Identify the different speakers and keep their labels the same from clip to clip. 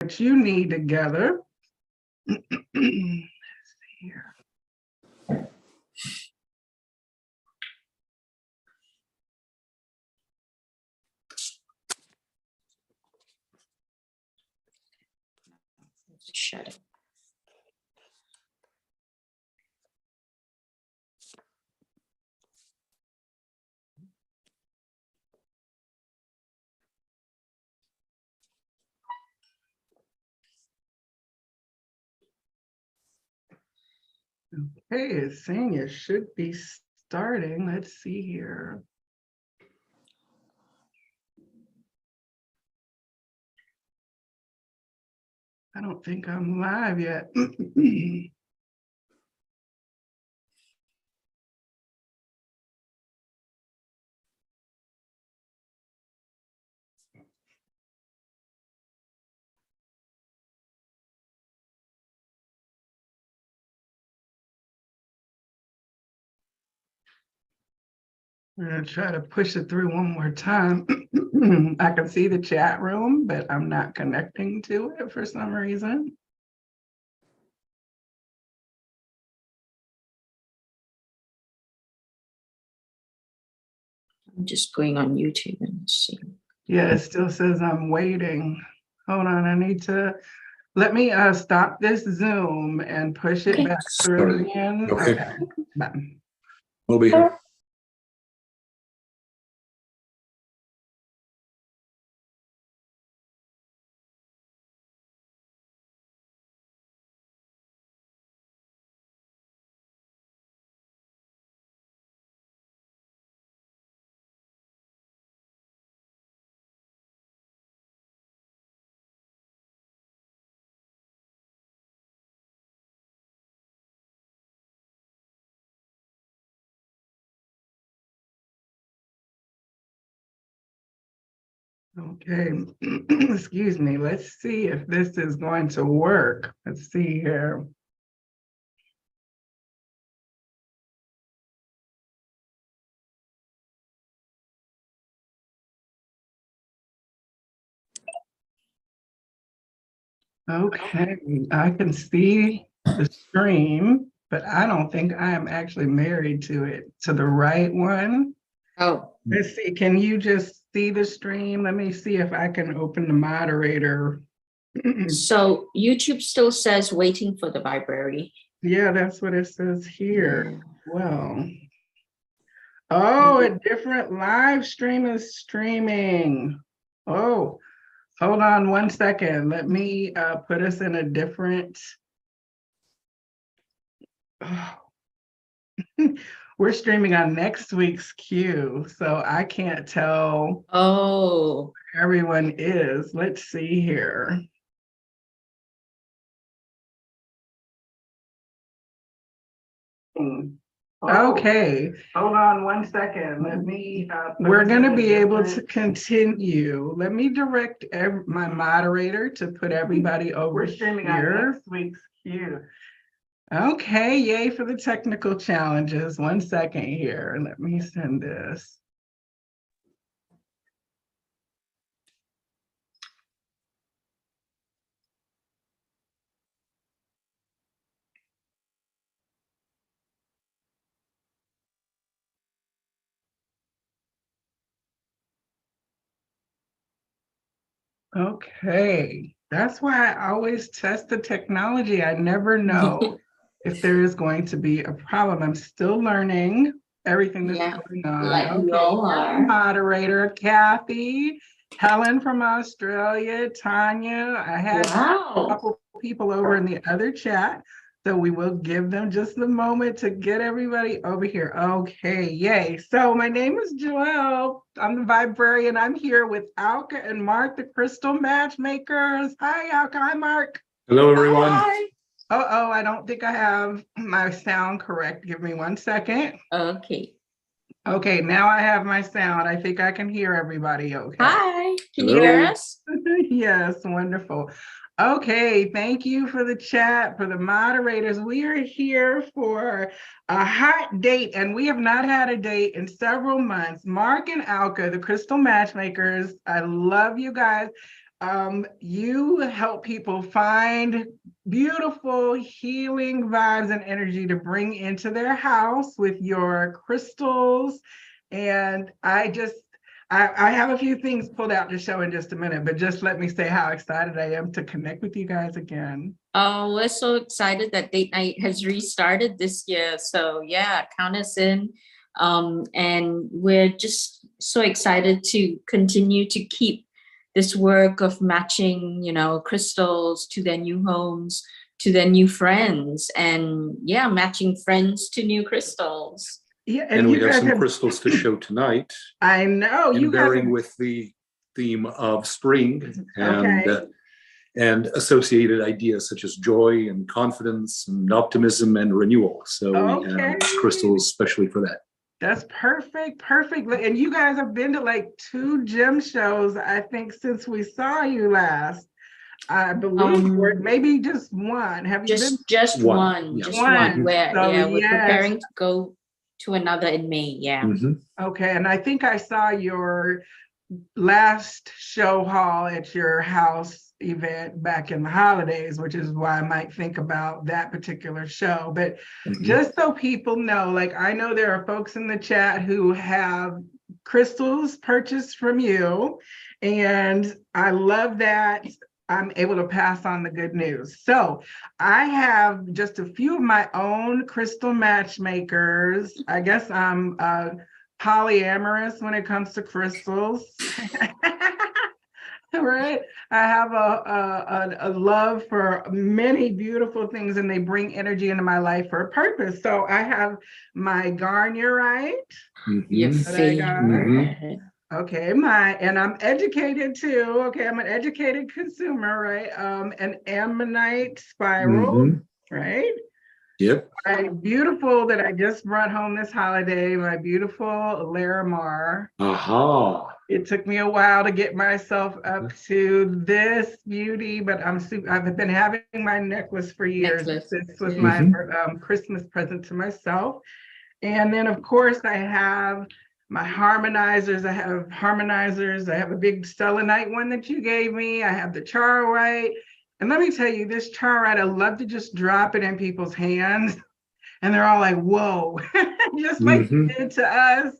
Speaker 1: what you need together. Let's see here.
Speaker 2: Shut it.
Speaker 1: Okay, it's saying it should be starting. Let's see here. I don't think I'm live yet. We're gonna try to push it through one more time. I can see the chat room, but I'm not connecting to it for some reason.
Speaker 2: I'm just going on YouTube and see.
Speaker 1: Yeah, it still says I'm waiting. Hold on, I need to, let me stop this Zoom and push it back through again.
Speaker 3: Okay.
Speaker 1: Bye.
Speaker 3: We'll be here.
Speaker 1: Okay, excuse me. Let's see if this is going to work. Let's see here. Okay, I can see the stream, but I don't think I am actually married to it, to the right one.
Speaker 2: Oh,
Speaker 1: Let's see, can you just see the stream? Let me see if I can open the moderator.
Speaker 2: so YouTube still says waiting for the library.
Speaker 1: Yeah, that's what it says here.
Speaker 2: Yeah.
Speaker 1: Well, oh, a different live stream is streaming. Oh, hold on one second. Let me put us in a different. Oh. We're streaming on next week's queue, so I can't tell
Speaker 2: Oh,
Speaker 1: where everyone is. Let's see here. Okay, hold on one second. Let me. We're going to be able to continue. Let me direct my moderator to put everybody over We're streaming here. On next week's queue. Okay, yay for the technical challenges. 1 second here. Let me send this. Okay, that's why I always test the technology. I never know if there is going to be a problem. I'm still learning everything that's going on.
Speaker 2: like you all are.
Speaker 1: Moderator, Kathy, Helen from Australia, Tanya. I had a couple people over in the other chat. So we will give them just a moment to get everybody over here. Okay, yay. So my name is Joelle. I'm the librarian. I'm here with Alka and Mark, the Crystal Matchmakers. Hi, Alka. Hi, Mark.
Speaker 3: Hello, everyone.
Speaker 1: Hi. Uh-oh, I don't think I have my sound correct. Give me 1 second.
Speaker 2: Okay.
Speaker 1: Okay, now I have my sound. I think I can hear everybody okay.
Speaker 2: Hi, can you hear us?
Speaker 1: Yes, wonderful. Okay, thank you for the chat, for the moderators. We are here for a hot date, and we have not had a date in several months. Mark and Alka, the Crystal Matchmakers, I love you guys. You help people find beautiful healing vibes and energy to bring into their house with your crystals. And I have a few things pulled out to show in just a minute, but just let me say how excited I am to connect with you guys again.
Speaker 2: Oh, we're so excited that date night has restarted this year. So yeah, count us in. And we're just so excited to continue to keep this work of matching, crystals to their new homes, to their new friends, and yeah, matching friends to new crystals.
Speaker 1: Yeah,
Speaker 3: and we have some crystals to show tonight.
Speaker 1: I know
Speaker 3: you bearing with the theme of spring and associated ideas such as joy and confidence and optimism and renewal. So we have crystals especially for that.
Speaker 1: That's perfect. And you guys have been to like 2 gem shows, I think, since we saw you last. I believe, or maybe just one. Have you been?
Speaker 2: Just one. Just one. Where we're preparing to go to another in May. Yeah.
Speaker 1: Okay, and I think I saw your last show hall at your house event back in the holidays, which is why I might think about that particular show. But just so people know, like, I know there are folks in the chat who have crystals purchased from you, and I love that I'm able to pass on the good news. So I have just a few of my own crystal matchmakers. I guess I'm polyamorous when it comes to crystals. Right? I have a love for many beautiful things, and they bring energy into my life for a purpose. So I have my garnierite.
Speaker 2: Your favorite.
Speaker 1: Okay, and I'm educated too. Okay, I'm an educated consumer, right? An ammonite spiral, right?
Speaker 3: Yep.
Speaker 1: My beautiful that I just brought home this holiday, my beautiful Larimar.
Speaker 3: Aha.
Speaker 1: It took me a while to get myself up to this beauty, but I've been having my necklace for years. This was my Christmas present to myself. And then, of course, I have my harmonizers. I have a big selenite one that you gave me. I have the charite. And let me tell you, this charite, I love to just drop it in people's hands. And they're all like, whoa, just like you did to us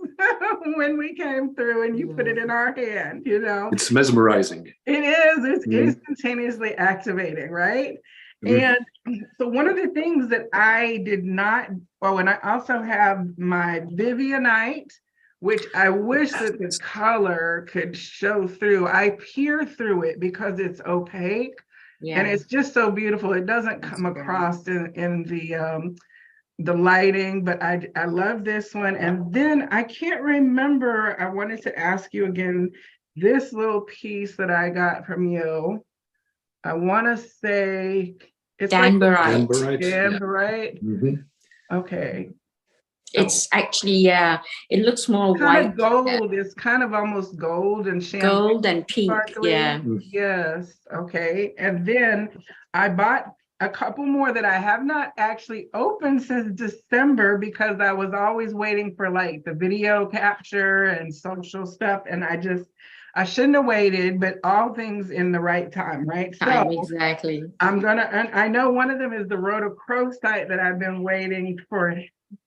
Speaker 1: when we came through and you put it in our hand,
Speaker 3: It's mesmerizing.
Speaker 1: It is. It's instantaneously activating, right? And so one of the things that I did not, and I also have my Vivianite, which I wish that the color could show through. I peer through it because it's opaque. Yeah. And it's just so beautiful. It doesn't come across in the lighting, but I love this one. And then I can't remember, I wanted to ask you again, this little piece that I got from you, I want to say it's
Speaker 2: Danbarite.
Speaker 1: Danbarite. Okay.
Speaker 2: It's actually, it looks more
Speaker 1: kind
Speaker 2: white.
Speaker 1: Of gold. It's kind of almost gold and champagne.
Speaker 2: Gold and pink, sparkly. Yeah.
Speaker 1: Yes, okay. And then I bought a couple more that I have not actually opened since December because I was always waiting for like the video capture and social stuff. And I shouldn't have waited, but all things in the right time, right?
Speaker 2: Exactly.
Speaker 1: I know one of them is the rhodochrosite that I've been waiting for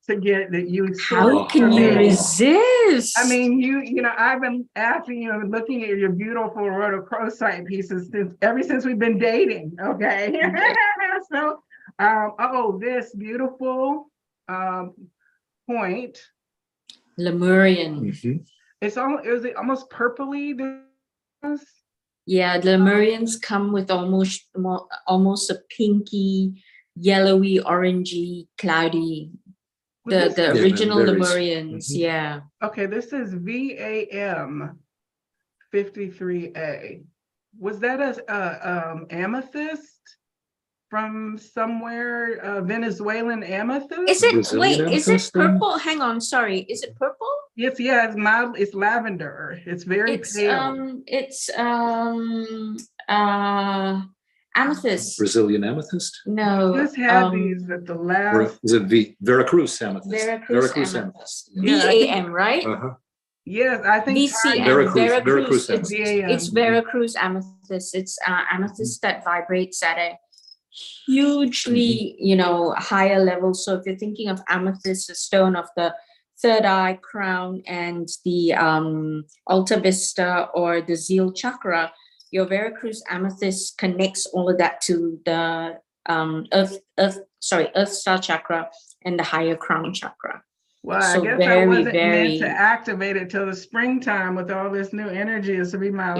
Speaker 1: to get that you.
Speaker 2: How can you resist?
Speaker 1: I mean, I've been asking you, looking at your beautiful rhodochrosite pieces ever since we've been dating. Okay. So, this beautiful point.
Speaker 2: Lemurian.
Speaker 1: Is it almost purpley?
Speaker 2: Yeah, the Lemurians come with almost a pinky, yellowy, orangey, cloudy. The original Lemurians, yeah.
Speaker 1: Okay, this is VAM 53A. Was that a amethyst from somewhere? Venezuelan amethyst?
Speaker 2: Is it purple? Hang on, sorry. Is it purple?
Speaker 1: Yes, it's lavender. It's very pale.
Speaker 2: It's amethyst.
Speaker 3: Brazilian amethyst?
Speaker 2: No.
Speaker 1: Just had these at the last.
Speaker 3: Is it Veracruz amethyst?
Speaker 2: Veracruz amethyst. VAM, right?
Speaker 1: Yes, I think
Speaker 2: VCM,
Speaker 3: Veracruz
Speaker 2: It's
Speaker 1: VAM.
Speaker 2: Veracruz amethyst. It's amethyst that vibrates at a hugely, higher level. So if you're thinking of amethyst, the stone of the third eye, crown, and the Alta Vista or the Zeal chakra, your Veracruz amethyst connects all of that to the Earth Star chakra and the higher crown chakra.
Speaker 1: Well,
Speaker 2: So
Speaker 1: I guess I wasn't meant to activate it till the springtime with all this new energy. Is to be my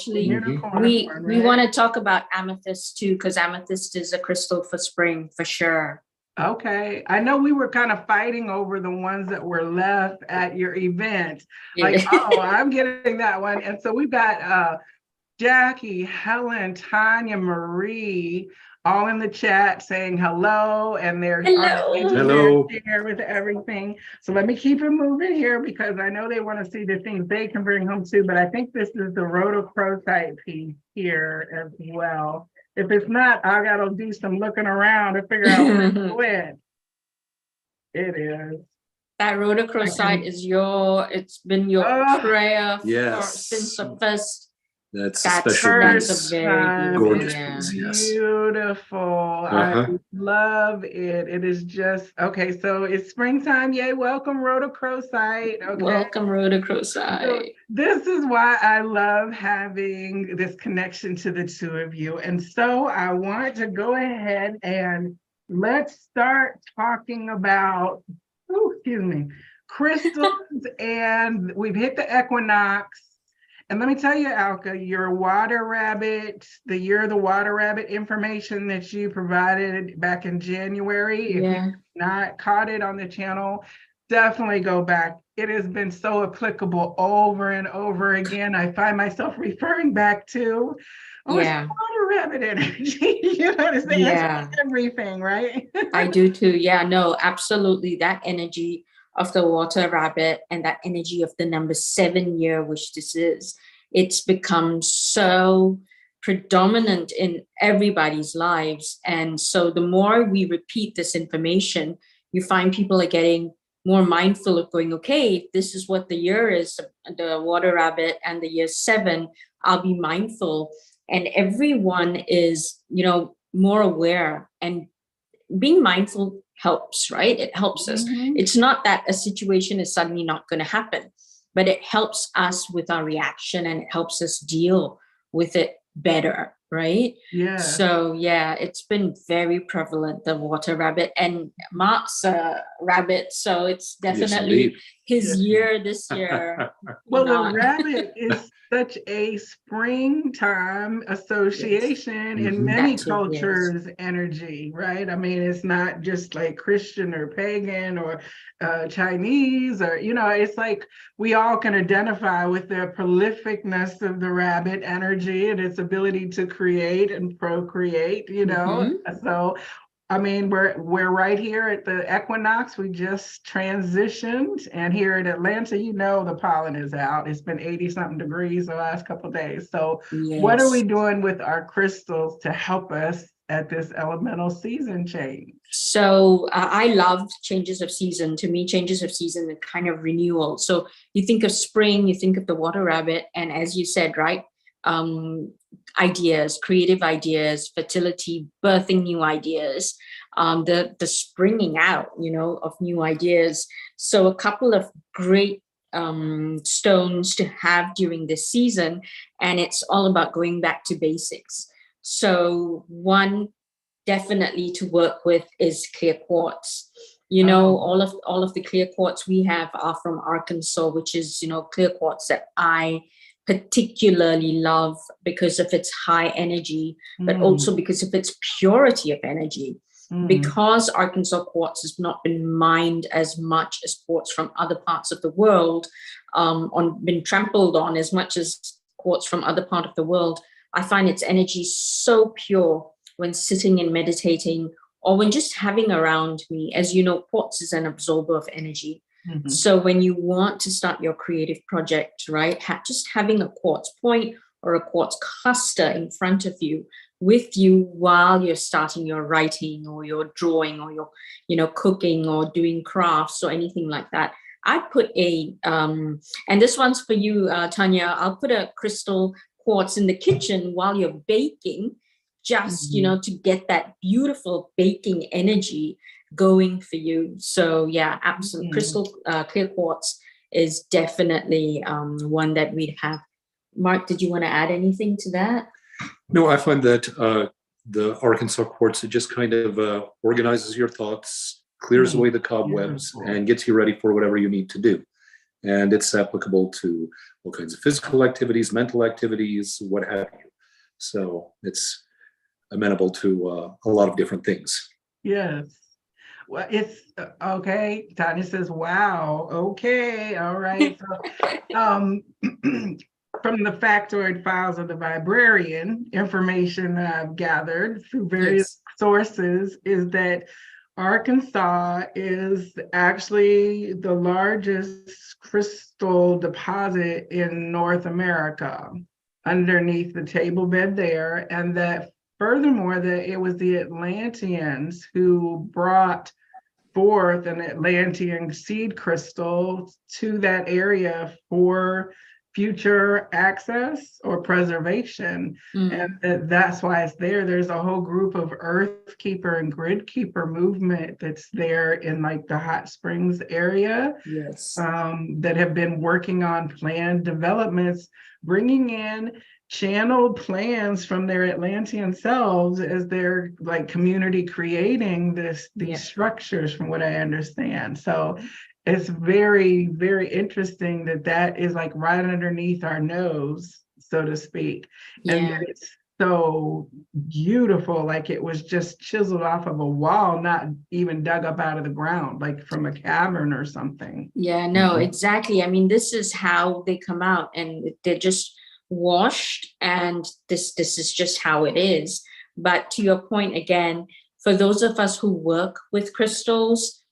Speaker 1: unicorn.
Speaker 2: We want to talk about amethyst too, because amethyst is a crystal for spring for sure.
Speaker 1: Okay, I know we were kind of fighting over the ones that were left at your event. Like, oh, I'm getting that one, and so we've got Jackie, Helen, Tanya, Marie, all in the chat saying hello, and they're share with everything. So let me keep it moving here because I know they want to see the things they can bring home too. But I think this is the rhodochrosite piece here as well. If it's not, I gotta do some looking around to figure out where to win. It is.
Speaker 2: That rhodochrosite is it's been your prayer since the first.
Speaker 3: That's
Speaker 2: a very
Speaker 3: gorgeous
Speaker 2: piece.
Speaker 1: Beautiful. I love it. It is just okay. So it's springtime. Yay! Welcome, rhodochrosite. Okay.
Speaker 2: Welcome, rhodochrosite.
Speaker 1: So this is why I love having this connection to the two of you. And so I want to go ahead and let's start talking about. Crystals, and we've hit the equinox. And let me tell you, Alka, your water rabbit, the year of the water rabbit information that you provided back in January, if you've not caught it on the channel, definitely go back. It has been so applicable over and over again. I find myself referring back to, it's water rabbit energy. It's the answer to everything, right?
Speaker 2: I do too. Yeah, no, absolutely. That energy of the water rabbit and that energy of the number 7 year, which this is, it's become so predominant in everybody's lives. And so the more we repeat this information, you find people are getting more mindful of going, okay, if this is what the year is, the water rabbit and the year 7, I'll be mindful. And everyone is, more aware, and being mindful helps, right? It helps us. It's not that a situation is suddenly not going to happen, but it helps us with our reaction and it helps us deal with it better, right?
Speaker 1: Yeah.
Speaker 2: So yeah, it's been very prevalent, the water rabbit, and Mark's a rabbit, so it's definitely his year this year.
Speaker 1: Well, the rabbit is such a springtime association in many cultures' energy, right? I mean, it's not just like Christian or pagan or Chinese or, it's like we all can identify with the prolificness of the rabbit energy and its ability to create and procreate, So I mean, we're right here at the equinox. We just transitioned, and here in Atlanta, the pollen is out. It's been 80-something degrees the last couple of days. So what are we doing with our crystals to help us at this elemental season change?
Speaker 2: So I love changes of season. To me, changes of season are kind of renewal. So you think of spring, you think of the water rabbit, and as you said, right, ideas, creative ideas, fertility, birthing new ideas, the springing out, of new ideas. So a couple of great stones to have during this season, and it's all about going back to basics. So one definitely to work with is clear quartz. All of the clear quartz we have are from Arkansas, which is, clear quartz that I particularly love because of its high energy, but also because of its purity of energy. Because Arkansas quartz has not been mined as much as quartz from other parts of the world, been trampled on as much as quartz from other part of the world, I find its energy so pure when sitting and meditating, or when just having around me. As you know, quartz is an absorber of energy. So when you want to start your creative project, right, just having a quartz point or a quartz cluster in front of you, with you while you're starting your writing or your drawing or your, cooking or doing crafts or anything like that, I put and this one's for you, Tanya, I'll put a crystal quartz in the kitchen while you're baking, just, to get that beautiful baking energy going for you. So yeah, absolutely. Crystal clear quartz is definitely one that we'd have. Mark, did you want to add anything to that?
Speaker 3: No, I find that the Arkansas quartz, it just kind of organizes your thoughts, clears away the cobwebs, and gets you ready for whatever you need to do. And it's applicable to all kinds of physical activities, mental activities, what have you. So it's amenable to a lot of different things.
Speaker 1: Yes. Well, it's okay. Tanya says, wow. Okay. All right. So, from the factoid files of the Vibrarian, information I've gathered through various sources is that Arkansas is actually the largest crystal deposit in North America underneath the table bed there. And that furthermore, that it was the Atlanteans who brought forth an Atlantean seed crystal to that area for future access or preservation. And that's why it's there. There's a whole group of Earth Keeper and Grid Keeper movement that's there in like the Hot Springs area. That have been working on planned developments, bringing in channeled plans from their Atlantean selves as they're like community creating these structures, from what I understand. So it's very, very interesting that is like right underneath our nose, so to speak. And it's so beautiful, like it was just chiseled off of a wall, not even dug up out of the ground, like from a cavern or something.
Speaker 2: Yeah, no, exactly. I mean, this is how they come out, and they're just washed, and this is just how it is. But to your point again, for those of us who work with crystals,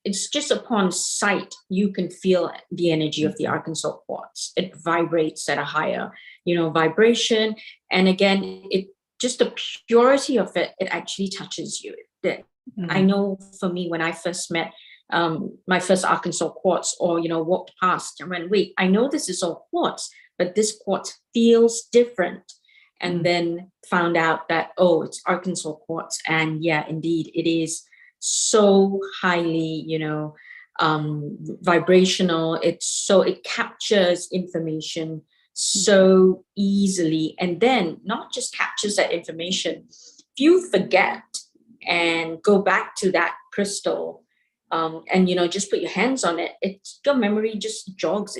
Speaker 2: it's just upon sight, you can feel the energy of the Arkansas quartz. It vibrates at a higher, vibration. And again, it just the purity of it, it actually touches you. I know for me, when I first met my first Arkansas quartz, or, walked past and went, wait, I know this is all quartz, but this quartz feels different. And then found out that, oh, it's Arkansas quartz. And yeah, indeed, it is so highly, vibrational. It captures information so easily. And then not just captures that information, if you forget and go back to that crystal, and just put your hands on it, your memory just jogs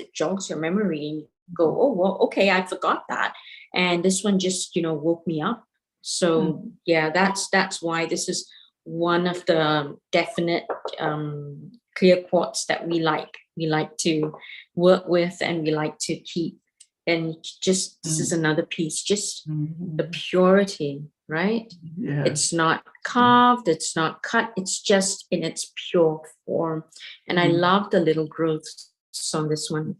Speaker 2: your memory, and you go, oh well, okay, I forgot that, and this one just woke me up. So yeah, that's why this is one of the definite clear quartz that we like to work with, and we like to keep. And just this is another piece, just the purity, right? It's not carved, it's not cut, it's just in its pure form. And I love the little growths on this one.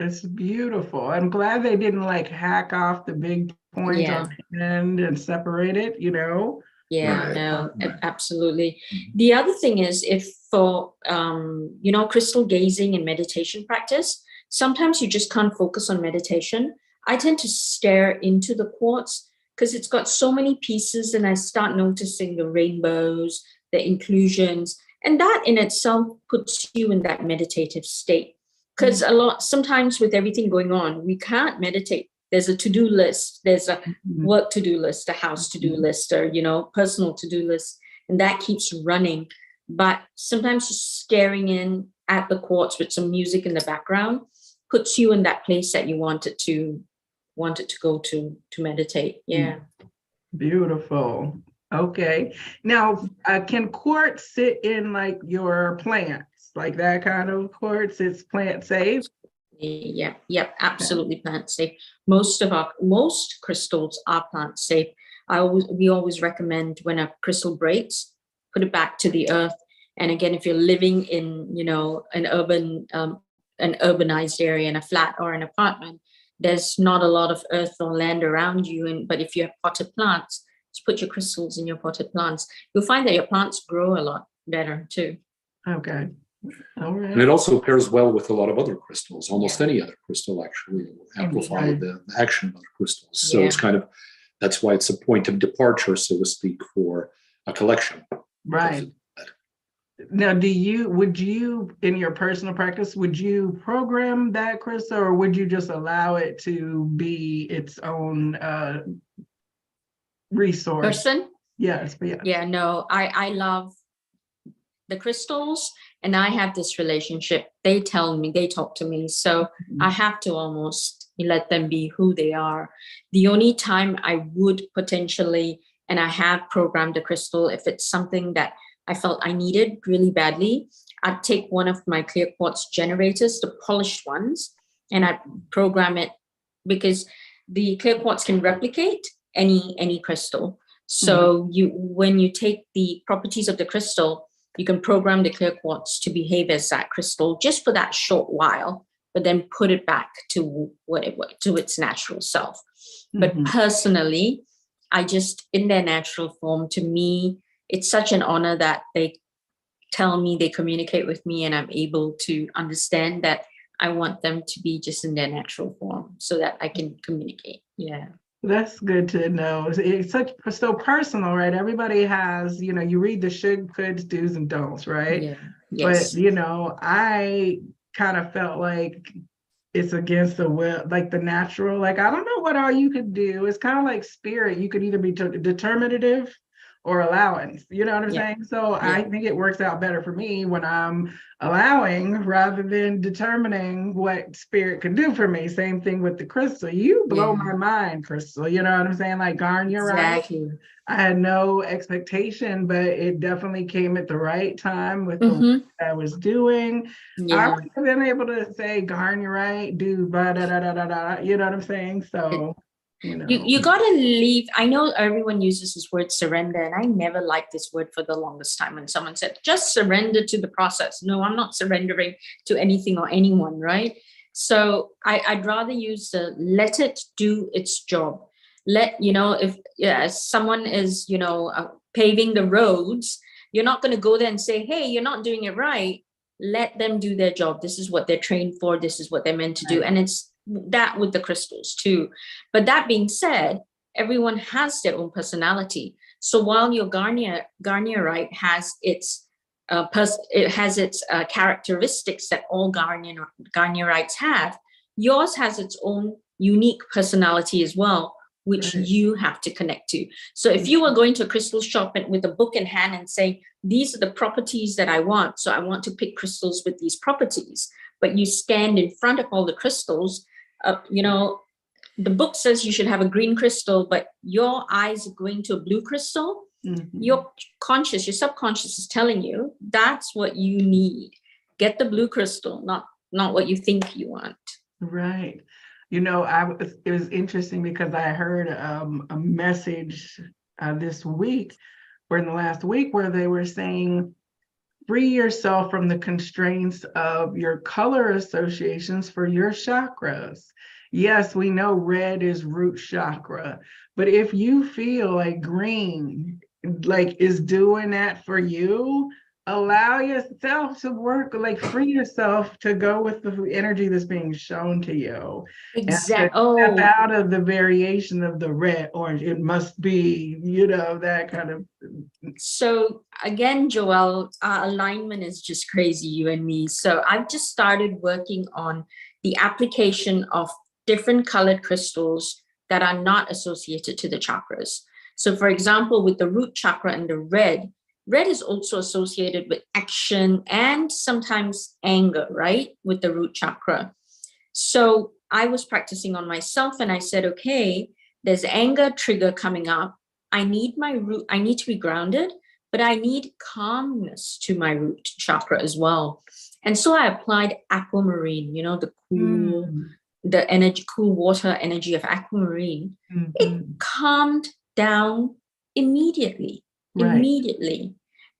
Speaker 1: It's beautiful. I'm glad they didn't like hack off the big point on the end and separate it,
Speaker 2: Yeah, no, absolutely. The other thing is, if for, crystal gazing and meditation practice, sometimes you just can't focus on meditation. I tend to stare into the quartz because it's got so many pieces, and I start noticing the rainbows, the inclusions, and that in itself puts you in that meditative state. Because sometimes with everything going on, we can't meditate. There's a to-do list, there's a work to-do list, a house to-do list, or, personal to-do list, and that keeps running. But sometimes just staring in at the quartz with some music in the background puts you in that place that you want it to go to meditate. Yeah.
Speaker 1: Beautiful. Okay. Now, can quartz sit in like your plants, like that kind of quartz? It's plant safe?
Speaker 2: Yep, absolutely plant safe. Most crystals are plant safe. We always recommend, when a crystal breaks, put it back to the earth. And again, if you're living in, an urbanized area, in a flat or an apartment, there's not a lot of earth or land around you. But if you have potted plants, just put your crystals in your potted plants. You'll find that your plants grow a lot better too.
Speaker 1: Okay. All right.
Speaker 3: And it also pairs well with a lot of other crystals. Almost any other crystal actually will amplify the action of other crystals. So it's kind of, that's why it's a point of departure, so to speak, for a collection.
Speaker 1: Right. Now, would you, in your personal practice, would you program that crystal, or would you just allow it to be its own resource?
Speaker 2: Person?
Speaker 1: Yes, but yeah.
Speaker 2: Yeah, no, I love the crystals, and I have this relationship. They tell me, they talk to me. So I have to almost let them be who they are. The only time I would potentially, and I have programmed a crystal, if it's something that I felt I needed really badly, I'd take one of my clear quartz generators, the polished ones, and I'd program it, because the clear quartz can replicate any crystal. So when you take the properties of the crystal, you can program the clear quartz to behave as that crystal just for that short while, but then put it back to to its natural self. But personally, I just, in their natural form, to me, it's such an honor that they tell me, they communicate with me, and I'm able to understand that I want them to be just in their natural form so that I can communicate. Yeah.
Speaker 1: That's good to know. It's so personal, right? Everybody has, you read the should, coulds, do's, and don'ts, right?
Speaker 2: Yeah. Yes.
Speaker 1: But, I kind of felt like it's against the will, like the natural, like, I don't know what all you could do. It's kind of like spirit. You could either be determinative or allowance, you know what I'm saying? So I think it works out better for me when I'm allowing rather than determining what spirit can do for me. Same thing with the crystal. You blow my mind, Crystal. You know what I'm saying? Like garnier,
Speaker 2: exactly.
Speaker 1: right? I had no expectation, but it definitely came at the right time with the work I was doing. I would have been able to say garnierite, do blah, da, da, da, da, da, you know what I'm saying? So,
Speaker 2: you gotta leave. I know everyone uses this word surrender, and I never liked this word for the longest time. When someone said, just surrender to the process. No, I'm not surrendering to anything or anyone, right? So I'd rather use the let it do its job. If someone is, paving the roads, you're not going to go there and say, hey, you're not doing it right. Let them do their job. This is what they're trained for. This is what they're meant to do. And it's that with the crystals too. But that being said, everyone has their own personality. So while your garnierite has its characteristics that all garnierites have, yours has its own unique personality as well, which you have to connect to. So if you were going to a crystal shop with a book in hand and say, these are the properties that I want, so I want to pick crystals with these properties, but you stand in front of all the crystals, the book says you should have a green crystal, but your eyes are going to a blue crystal. Your subconscious is telling you that's what you need. Get the blue crystal, not what you think you want.
Speaker 1: Right. It was interesting because I heard a message this week, or in the last week, where they were saying, free yourself from the constraints of your color associations for your chakras. Yes, we know red is root chakra, but if you feel like green, is doing that for you, allow yourself to work, free yourself to go with the energy that's being shown to you.
Speaker 2: Exactly.
Speaker 1: Step out of the variation of the red, orange. It must be, that kind of.
Speaker 2: So again, Joelle, our alignment is just crazy, you and me. So I've just started working on the application of different colored crystals that are not associated to the chakras. So for example, with the root chakra and the red is also associated with action and sometimes anger, right? With the root chakra. So I was practicing on myself and I said, okay, there's anger trigger coming up. I need to be grounded, but I need calmness to my root chakra as well. And so I applied aquamarine, the cool, the energy, cool water energy of aquamarine. It calmed down immediately.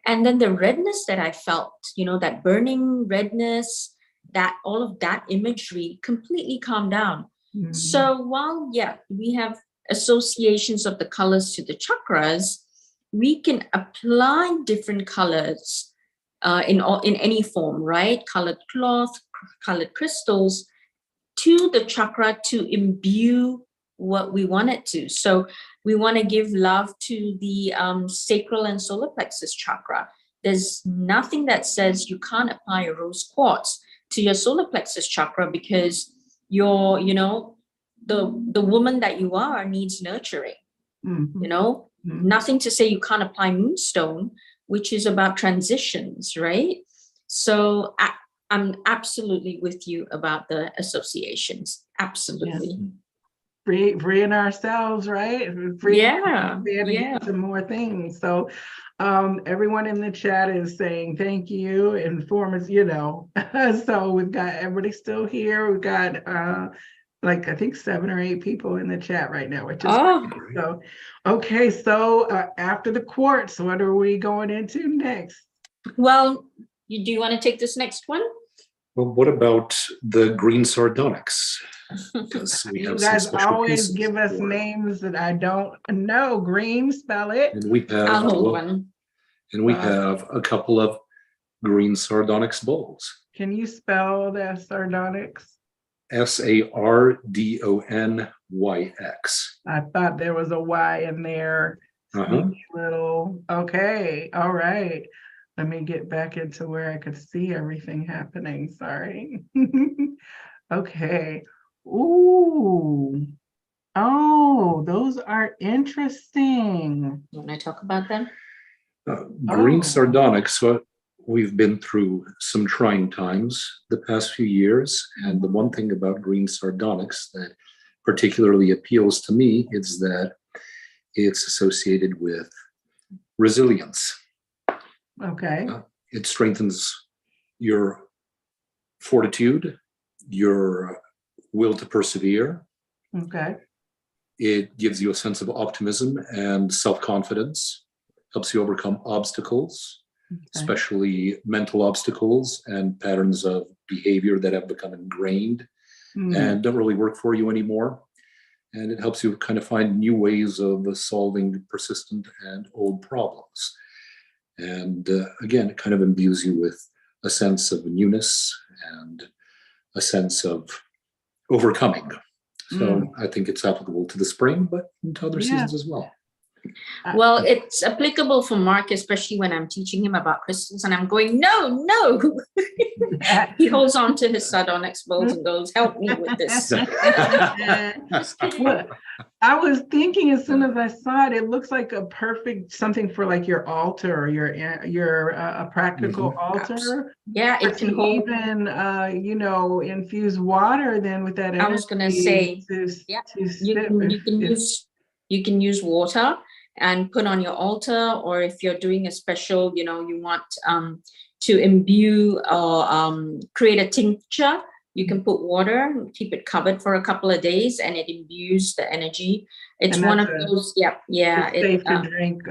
Speaker 2: And then the redness that I felt, that burning redness, that all of that imagery completely calmed down. So while, we have associations of the colors to the chakras, we can apply different colors in any form, right? Colored cloth, colored crystals, to the chakra to imbue what we want it to. So we want to give love to the sacral and solar plexus chakra. There's nothing that says you can't apply a rose quartz to your solar plexus chakra, because you're, the woman that you are needs nurturing. Nothing to say you can't apply moonstone, which is about transitions, right? So I'm absolutely with you about the associations. Absolutely.
Speaker 1: Freeing ourselves, right? Get some more things. So everyone in the chat is saying thank you, inform us, so we've got everybody still here. We've got like I think 7 or 8 people in the chat right now, which is great. So okay, so after the quartz, what are we going into next?
Speaker 2: Well, do you want to take this next one?
Speaker 3: Well, what about the green sardonyx?
Speaker 1: You guys always give us names that I don't know. Green, spell it.
Speaker 3: And we have,
Speaker 2: I'll hold one.
Speaker 3: And we have a couple of green sardonyx bowls.
Speaker 1: Can you spell the sardonyx?
Speaker 3: SARDONYX.
Speaker 1: I thought there was a Y in there. Little. Okay. All right. Let me get back into where I could see everything happening. Sorry. Okay. Ooh. Oh, those are interesting.
Speaker 2: You want to talk about them?
Speaker 3: Green sardonyx. We've been through some trying times the past few years. And the one thing about green sardonyx that particularly appeals to me is that it's associated with resilience.
Speaker 1: Okay.
Speaker 3: It strengthens your fortitude, your will to persevere.
Speaker 1: Okay.
Speaker 3: It gives you a sense of optimism and self-confidence, helps you overcome obstacles, especially mental obstacles and patterns of behavior that have become ingrained and don't really work for you anymore. And it helps you kind of find new ways of solving persistent and old problems. And again, it kind of imbues you with a sense of newness and a sense of overcoming. So I think it's applicable to the spring, but to other seasons as well.
Speaker 2: Well, it's applicable for Mark, especially when I'm teaching him about crystals and I'm going, no. He holds on to his sardonyx bowls and goes, help me with this.
Speaker 1: Well, I was thinking as soon as I saw it, it looks like a perfect something for like your altar or your a practical altar.
Speaker 2: Yeah, it can hold.
Speaker 1: Even infuse water then with that energy.
Speaker 2: I was going to say, you can use water and put on your altar, or if you're doing a special, you want to imbue or create a tincture, you can put water, keep it covered for a couple of days, and it imbues the energy. It's one of those,
Speaker 1: it's safe to drink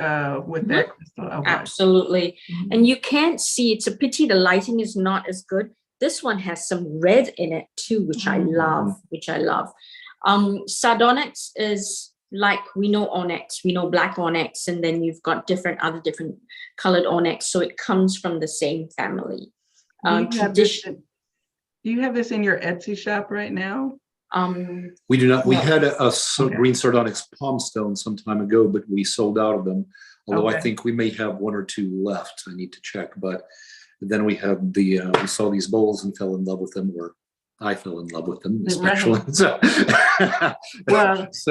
Speaker 1: with that crystal. Okay.
Speaker 2: Absolutely. And you can't see, it's a pity the lighting is not as good. This one has some red in it too, which I love. Sardonyx is like, we know onyx, we know black onyx, and then you've got different colored onyx. So it comes from the same family.
Speaker 1: Do you have this in your Etsy shop right now?
Speaker 3: We do not. We had a green sardonyx palm stone some time ago, but we sold out of them. Although I think we may have 1 or 2 left. I need to check. But then we had we saw these bowls and fell in love with them, or I fell in love with them, especially. So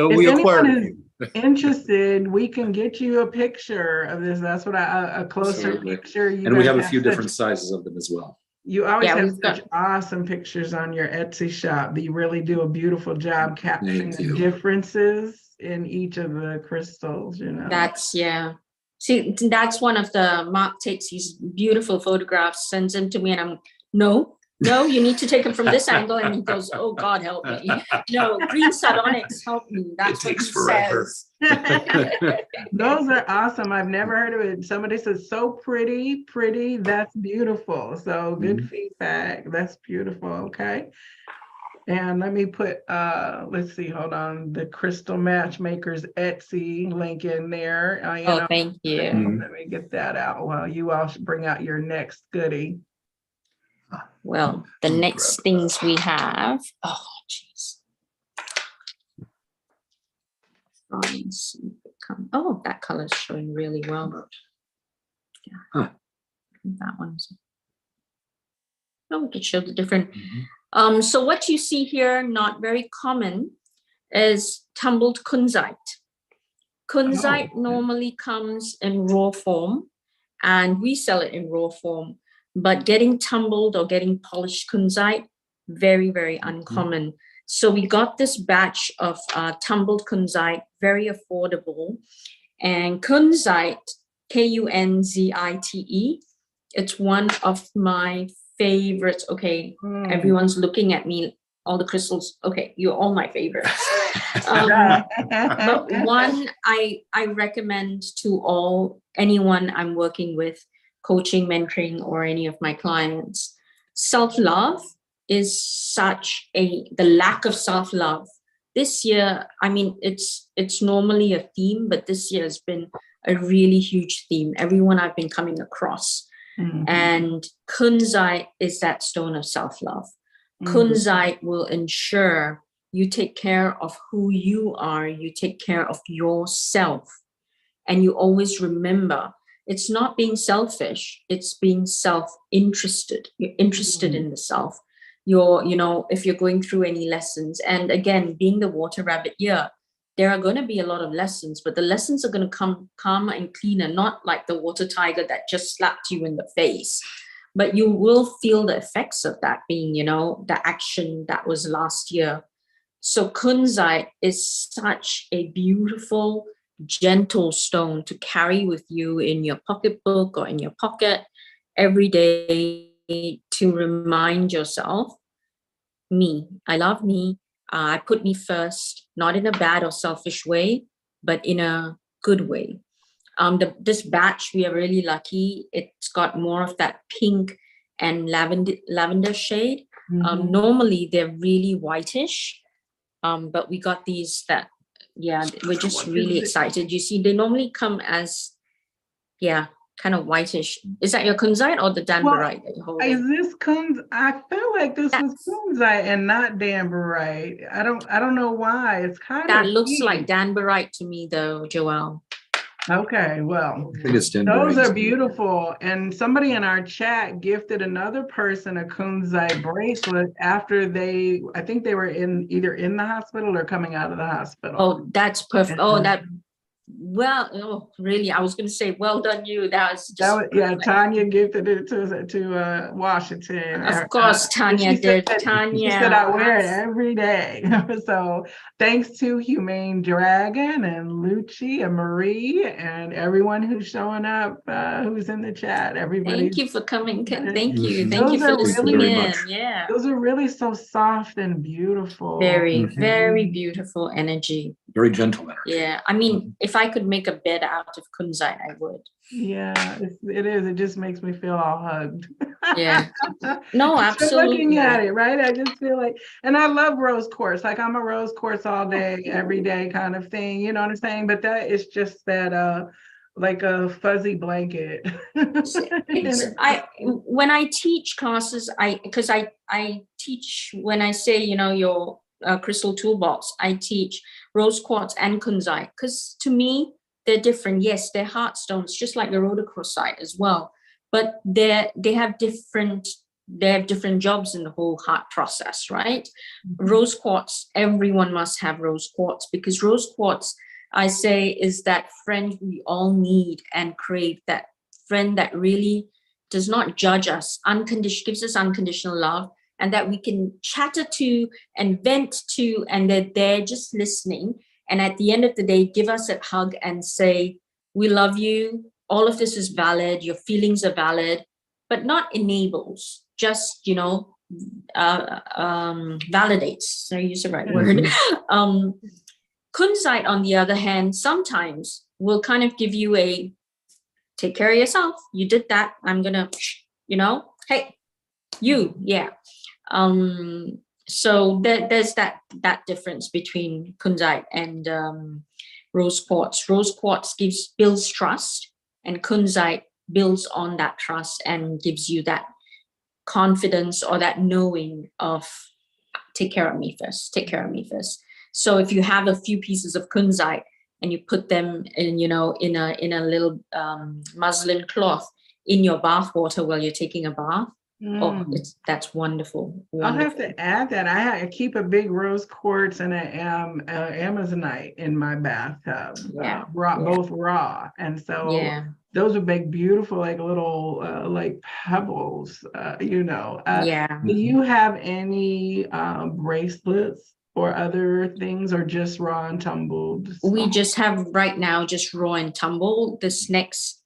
Speaker 3: we acquired.
Speaker 1: Interested, we can get you a picture of this. That's what a closer picture.
Speaker 3: And we have a few different sizes of them as well.
Speaker 1: You always have such awesome pictures on your Etsy shop. You really do a beautiful job capturing the differences in each of the crystals,
Speaker 2: See, that's one of Mark takes these beautiful photographs, sends them to me, and I'm, no, you need to take them from this angle. And he goes, oh, God, help me. No, green sardonyx, help me. That's what he says.
Speaker 1: Those are awesome. I've never heard of it. Somebody says, so pretty. That's beautiful. So good feedback. That's beautiful. Okay. And let me put, let's see, hold on, the Crystal Matchmakers Etsy link in there.
Speaker 2: Oh, thank you.
Speaker 1: Let me get that out while you all should bring out your next goodie.
Speaker 2: Well, the next things we have, oh, jeez. Oh, that color is showing really well. Yeah. That one's. Oh, we could show the different. So what you see here, not very common, is tumbled kunzite. Kunzite normally comes in raw form, and we sell it in raw form. But getting tumbled or getting polished kunzite, very, very uncommon. So we got this batch of tumbled kunzite, very affordable. And kunzite, Kunzite, it's one of my favorites. Okay, everyone's looking at me, all the crystals. Okay, you're all my favorites. But one I recommend to anyone I'm working with, coaching, mentoring, or any of my clients. Self-love is the lack of self-love. This year, I mean, it's normally a theme, but this year has been a really huge theme. Everyone I've been coming across. And kunzite is that stone of self-love. Kunzite will ensure you take care of who you are, you take care of yourself, and you always remember it's not being selfish, it's being self-interested. You're interested in the self. If you're going through any lessons, and again, being the water rabbit year, there are going to be a lot of lessons, but the lessons are going to come calmer and cleaner, not like the water tiger that just slapped you in the face. But you will feel the effects of that being, the action that was last year. So kunzite is such a beautiful, gentle stone to carry with you in your pocketbook or in your pocket every day to remind yourself, I love me. I put me first, not in a bad or selfish way, but in a good way. This batch, we are really lucky. It's got more of that pink and lavender shade. Normally, they're really whitish, but we got these that, we're just really excited. You see, they normally come as, kind of whitish. Is that your kunzite or the danbarite that you're holding?
Speaker 1: Is this kunzite? I feel like this was kunzite and not danbarite. I don't know why. It's kind of
Speaker 2: that looks like danbarite to me, though, Joelle.
Speaker 1: Okay, well, those are beautiful. And somebody in our chat gifted another person a kunzite bracelet after I think they were either in the hospital or coming out of the hospital.
Speaker 2: Oh, that's perfect. Really, I was going to say, well done you.
Speaker 1: Tanya gifted it to Washington.
Speaker 2: Of course, Tanya did. Tanya.
Speaker 1: She said I wear it every day. So thanks to Humane Dragon and Lucci and Marie and everyone who's showing up, who's in the chat. Everybody.
Speaker 2: Thank you for coming. Thank you. Thank you for listening in. Yeah.
Speaker 1: Those are really so soft and beautiful.
Speaker 2: Very, very beautiful energy.
Speaker 3: Very gentle energy.
Speaker 2: Yeah. I mean, if I could make a bed out of kunzite, I would.
Speaker 1: Yeah, it is. It just makes me feel all hugged.
Speaker 2: Yeah. No, absolutely.
Speaker 1: Looking at it, right? I just feel like, and I love rose quartz. Like I'm a rose quartz all day, every day kind of thing. You know what I'm saying? But that is just that, like a fuzzy blanket.
Speaker 2: When I teach classes, because I teach, when I say, your crystal toolbox, I teach rose quartz and kunzite, because to me, they're different. Yes, they're heart stones, just like the rhodochrosite as well. But they have different jobs in the whole heart process, right? Rose quartz, everyone must have rose quartz, because rose quartz, I say, is that friend we all need and crave, that friend that really does not judge us, gives us unconditional love, and that we can chatter to and vent to, and they're there just listening. And at the end of the day, give us a hug and say, we love you. All of this is valid. Your feelings are valid, but not enables, just, validates. So I use the right word. Kunzite, on the other hand, sometimes will kind of give you a, take care of yourself. You did that. I'm going to, hey, you, yeah. So there's that difference between kunzite and rose quartz. Rose quartz builds trust, and kunzite builds on that trust and gives you that confidence or that knowing of take care of me first. So if you have a few pieces of kunzite and you put them in, in a little muslin cloth in your bath water while you're taking a bath, that's wonderful.
Speaker 1: I'll have to add that. I keep a big rose quartz and an Amazonite in my bathtub. Both raw, and so those would make beautiful, like little like pebbles. Do you have any bracelets or other things, or just raw and tumbled?
Speaker 2: We just have right now just raw and tumbled. This next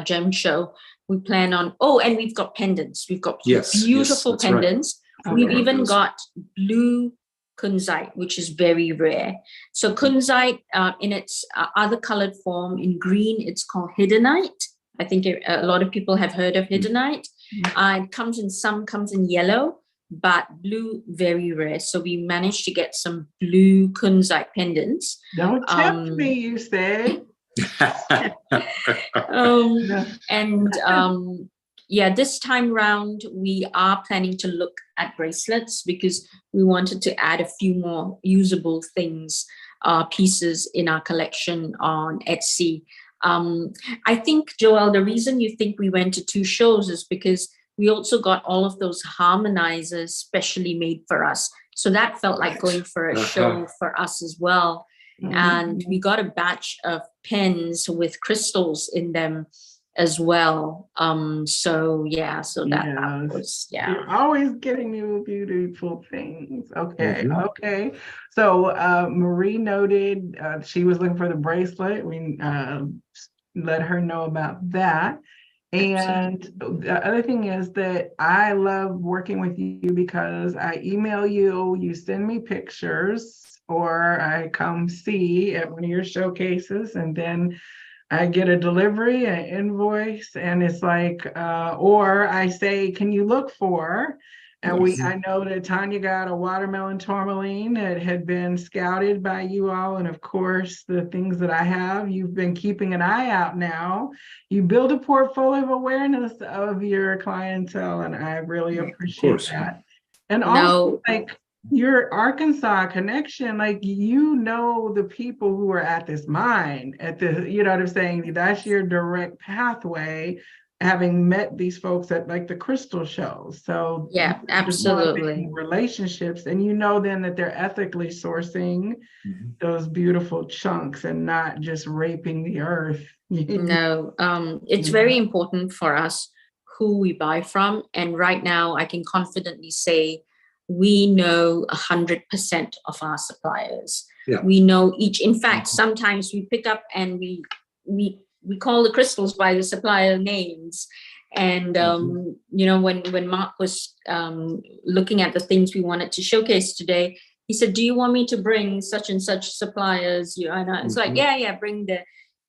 Speaker 2: gem show, we plan on, and we've got pendants. We've got beautiful pendants. Right. We've even got blue kunzite, which is very rare. So kunzite in its other colored form, in green, it's called hiddenite. I think a lot of people have heard of hiddenite. It comes in yellow, but blue, very rare. So we managed to get some blue kunzite pendants.
Speaker 1: Don't tempt me, you say.
Speaker 2: This time round we are planning to look at bracelets, because we wanted to add a few more usable things, pieces in our collection on Etsy. I think, Joelle, the reason you think we went to 2 shows is because we also got all of those harmonizers specially made for us. So that felt like going for a show for us as well. And we got a batch of pens with crystals in them as well. That was.
Speaker 1: You're always getting new beautiful things. Okay. So Marie noted she was looking for the bracelet. We let her know about that. And the other thing is that I love working with you because I email you, you send me pictures, or I come see at one of your showcases, and then I get a delivery, an invoice, and it's like, or I say, can you look for? And I know that Tanya got a watermelon tourmaline that had been scouted by you all. And of course, the things that I have, you've been keeping an eye out now. You build a portfolio of awareness of your clientele, and I really appreciate that. And also, like, your Arkansas connection, like, the people who are at this mine, what I'm saying? That's your direct pathway, having met these folks at like the crystal shows. So
Speaker 2: absolutely,
Speaker 1: relationships, and then that they're ethically sourcing those beautiful chunks and not just raping the earth.
Speaker 2: It's very important for us who we buy from, and right now I can confidently say we know 100% of our suppliers. We know each. In fact, sometimes we pick up and we call the crystals by the supplier names. And, when Mark was looking at the things we wanted to showcase today, he said, do you want me to bring such and such suppliers? It's like, bring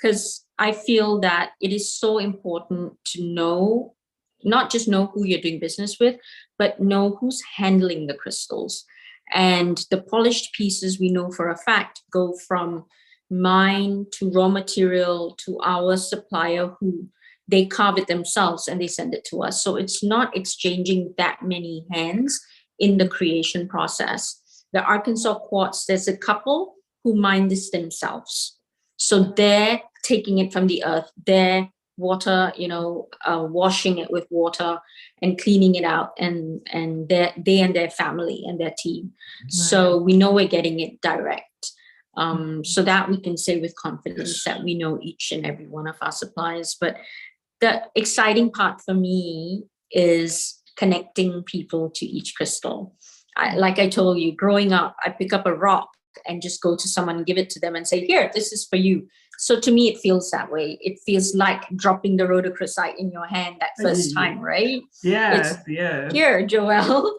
Speaker 2: because I feel that it is so important to know, not just know who you're doing business with, but know who's handling the crystals. And the polished pieces, we know for a fact, go from mine to raw material to our supplier, who they carve it themselves and they send it to us. So it's not exchanging that many hands in the creation process. The Arkansas quartz, there's a couple who mine this themselves. So they're taking it from the earth, they're washing it with water and cleaning it out, and they and their family and their team. Right. So we know we're getting it direct. So that we can say with confidence that we know each and every one of our suppliers. But the exciting part for me is connecting people to each crystal. Like I told you, growing up, I pick up a rock and just go to someone and give it to them and say, here, this is for you. So to me, it feels that way. It feels like dropping the rhodochrosite in your hand that first time, right?
Speaker 1: Yes.
Speaker 2: Here, Joelle.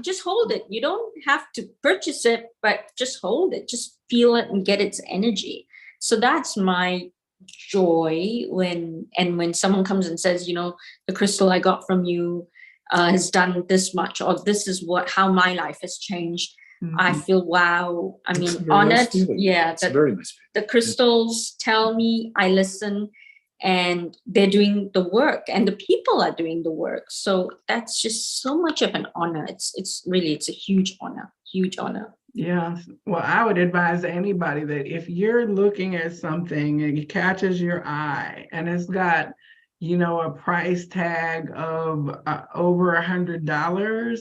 Speaker 2: Just hold it. You don't have to purchase it, but just hold it. Just feel it and get its energy. So that's my joy when someone comes and says, the crystal I got from you, has done this much, or this is how my life has changed. I feel, wow. I mean, honored. Yeah, the crystals tell me, I listen, and they're doing the work, and the people are doing the work. So that's just so much of an honor. It's a huge honor, huge honor.
Speaker 1: Yeah. Well, I would advise anybody that if you're looking at something and it catches your eye and it's got, a price tag of over $100,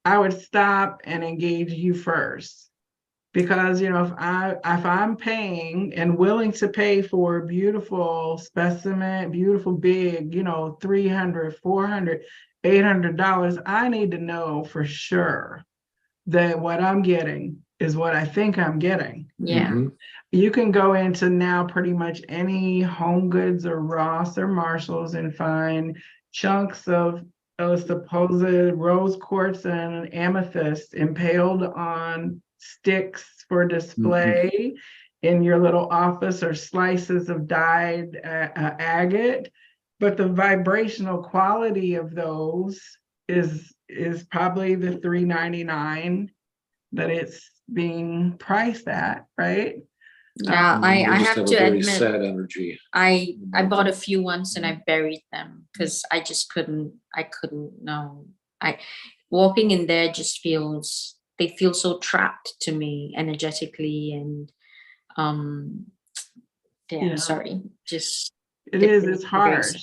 Speaker 1: I would stop and engage you first. Because, if I'm paying and willing to pay for a beautiful specimen, beautiful big, $300, $400, $800, I need to know for sure that what I'm getting is what I think I'm getting.
Speaker 2: Yeah.
Speaker 1: You can go into now pretty much any Home Goods or Ross or Marshalls and find chunks of supposed rose quartz and amethyst impaled on sticks for display in your little office, or slices of dyed agate. But the vibrational quality of those is probably the $3.99 that it's being priced at, right?
Speaker 2: Yeah, I have to admit,
Speaker 3: sad energy.
Speaker 2: I bought a few once and I buried them because I just couldn't. I couldn't. No, walking in there just they feel so trapped to me energetically, and sorry, just
Speaker 1: it's harsh.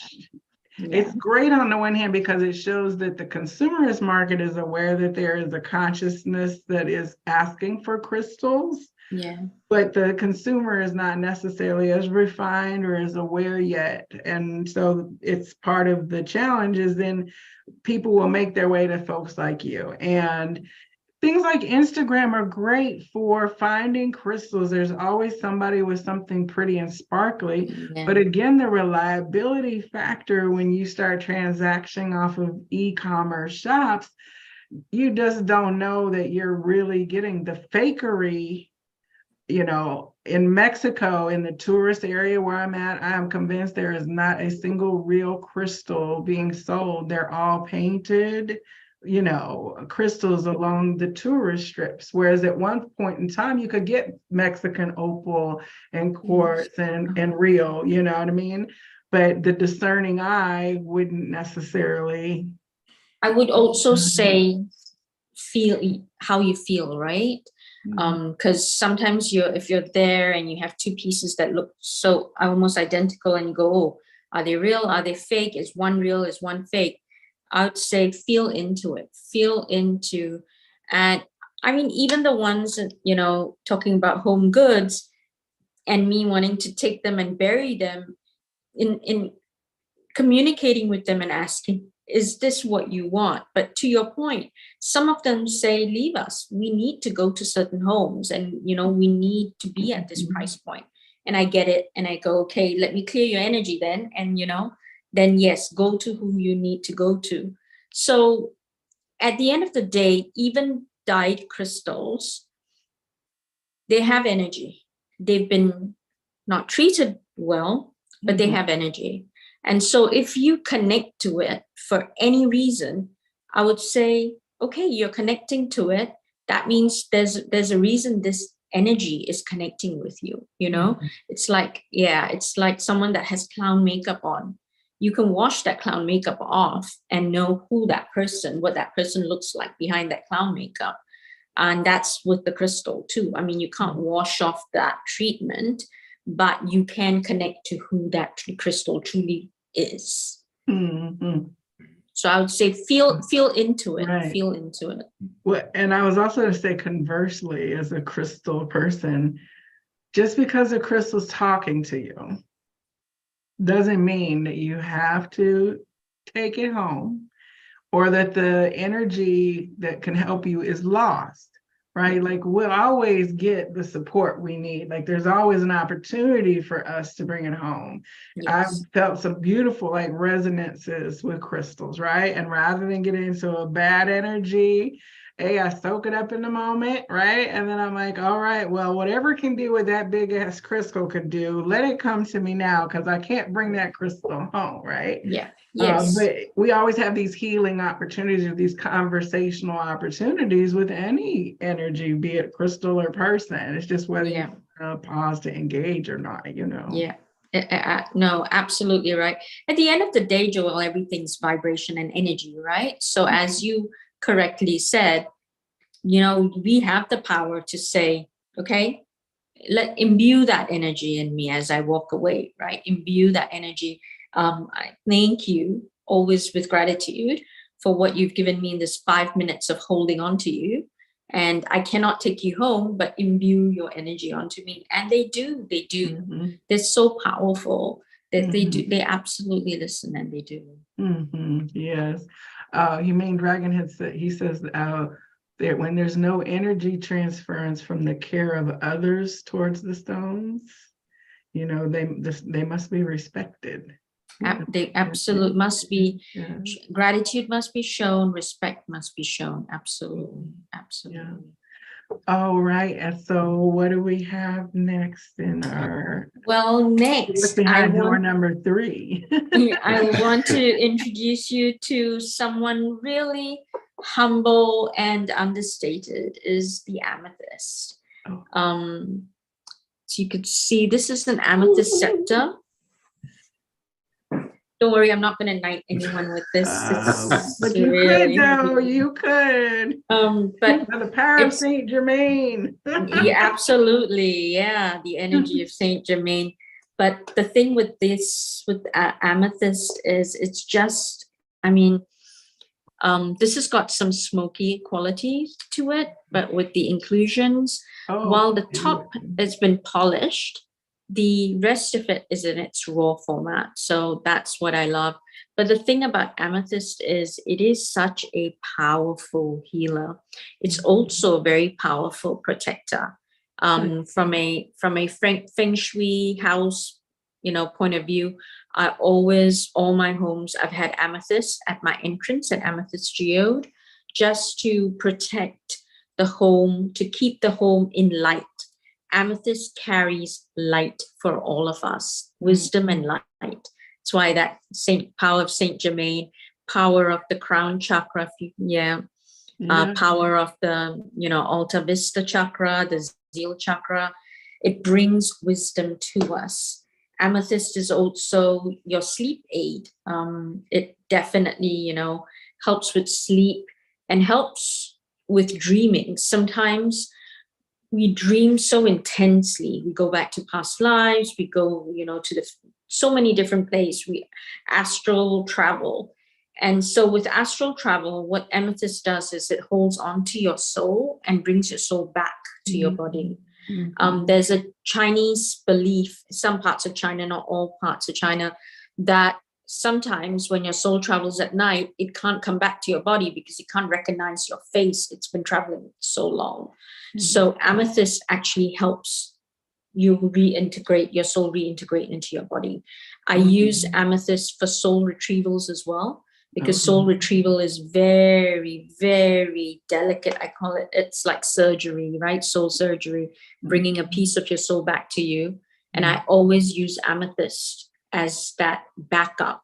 Speaker 1: Yeah. It's great on the one hand because it shows that the consumerist market is aware that there is a consciousness that is asking for crystals.
Speaker 2: Yeah.
Speaker 1: But the consumer is not necessarily as refined or as aware yet. And so it's part of the challenge is then people will make their way to folks like you. And things like Instagram are great for finding crystals. There's always somebody with something pretty and sparkly. Yeah. But again, the reliability factor when you start transacting off of e-commerce shops, you just don't know that you're really getting the fakery. In Mexico, in the tourist area where I'm at, I am convinced there is not a single real crystal being sold. They're all painted, crystals along the tourist strips. Whereas at one point in time, you could get Mexican opal and quartz and real, you know what I mean? But the discerning eye wouldn't necessarily.
Speaker 2: I would also say feel how you feel, right? Because sometimes if you're there and you have two pieces that look so almost identical and you go, oh, are they real? Are they fake? Is one real? Is one fake? I would say feel into it, and I mean, even the ones, talking about Home Goods and me wanting to take them and bury them, in communicating with them and asking, is this what you want? But to your point, some of them say, leave us. We need to go to certain homes and, we need to be at this price point. And I get it. And I go, okay, let me clear your energy then. And, then yes, go to who you need to go to. So at the end of the day, even dyed crystals, they have energy. They've been not treated well, but they have energy. And so if you connect to it for any reason, I would say, okay, you're connecting to it. That means there's a reason this energy is connecting with you, It's like someone that has clown makeup on. You can wash that clown makeup off and know what that person looks like behind that clown makeup. And that's with the crystal too. I mean, you can't wash off that treatment, but you can connect to who that crystal truly is.
Speaker 1: Mm-hmm.
Speaker 2: So I would say feel into it.
Speaker 1: Right.
Speaker 2: Feel into it.
Speaker 1: Well, and I was also going to say conversely, as a crystal person, just because a crystal's talking to you doesn't mean that you have to take it home or that the energy that can help you is lost. Right? Like we'll always get the support we need. Like there's always an opportunity for us to bring it home. Yes. I've felt some beautiful resonances with crystals, right? And rather than getting into a bad energy, hey, I soak it up in the moment, right? And then I'm like, all right, well, whatever can do what that big ass crystal could do, let it come to me now, because I can't bring that crystal home, right?
Speaker 2: Yeah. Yes.
Speaker 1: But we always have these healing opportunities or these conversational opportunities with any energy, be it crystal or person. It's just whether you pause to engage or not, you know.
Speaker 2: Yeah. No, absolutely right. At the end of the day, Joel, everything's vibration and energy, right? So as you correctly said, you know, we have the power to say, okay, let imbue that energy in me as I walk away, right? Imbue that energy. I thank you always with gratitude for what you've given me in this 5 minutes of holding on to you. And I cannot take you home, but imbue your energy onto me. And they do.
Speaker 1: Mm-hmm.
Speaker 2: They're so powerful that they do.
Speaker 1: Mm-hmm.
Speaker 2: They absolutely listen, and they do.
Speaker 1: Mm-hmm. Yes. Humane Dragon had said, he says that when there's no energy transference from the care of others towards the stones, you know, they must be respected.
Speaker 2: They absolutely must be. Gratitude must be shown. Respect must be shown. Absolutely. Absolutely.
Speaker 1: All right. And so what do we have next in our...
Speaker 2: Well, next,
Speaker 1: behind door number 3?
Speaker 2: I want to introduce you to someone really humble and understated, is the amethyst. So you could see this is an amethyst scepter. Don't worry, I'm not going to knight anyone with this.
Speaker 1: But you really could, though. You could.
Speaker 2: But
Speaker 1: the power of Saint Germain.
Speaker 2: Yeah, absolutely. Yeah, the energy of Saint Germain. But the thing with this, with amethyst, is it's just, I mean, this has got some smoky qualities to it, but with the inclusions, while the top has been polished, the rest of it is in its raw format. So that's what I love. But the thing about amethyst is it is such a powerful healer. It's also a very powerful protector. From a feng shui house, you know, point of view, I always, all my homes, I've had amethyst at my entrance, an amethyst geode, just to protect the home, to keep the home in light. Amethyst carries light for all of us, wisdom and light. That's why that power of Saint Germain, power of the crown chakra, power of the, you know, Alta Vista chakra, the Zeal chakra, it brings wisdom to us. Amethyst is also your sleep aid. It definitely, you know, helps with sleep and helps with dreaming. Sometimes we dream so intensely. We go back to past lives. We go, you know, to so many different places. We astral travel. And so with astral travel, what amethyst does is it holds on to your soul and brings your soul back to your body. There's a Chinese belief, some parts of China, not all parts of China, that sometimes when your soul travels at night, it can't come back to your body because it can't recognize your face. It's been traveling so long. So amethyst actually helps you reintegrate, your soul reintegrate into your body. I use amethyst for soul retrievals as well, because soul retrieval is very, very delicate. I call it, it's like surgery, right? Soul surgery, bringing a piece of your soul back to you. And I always use amethyst as that backup.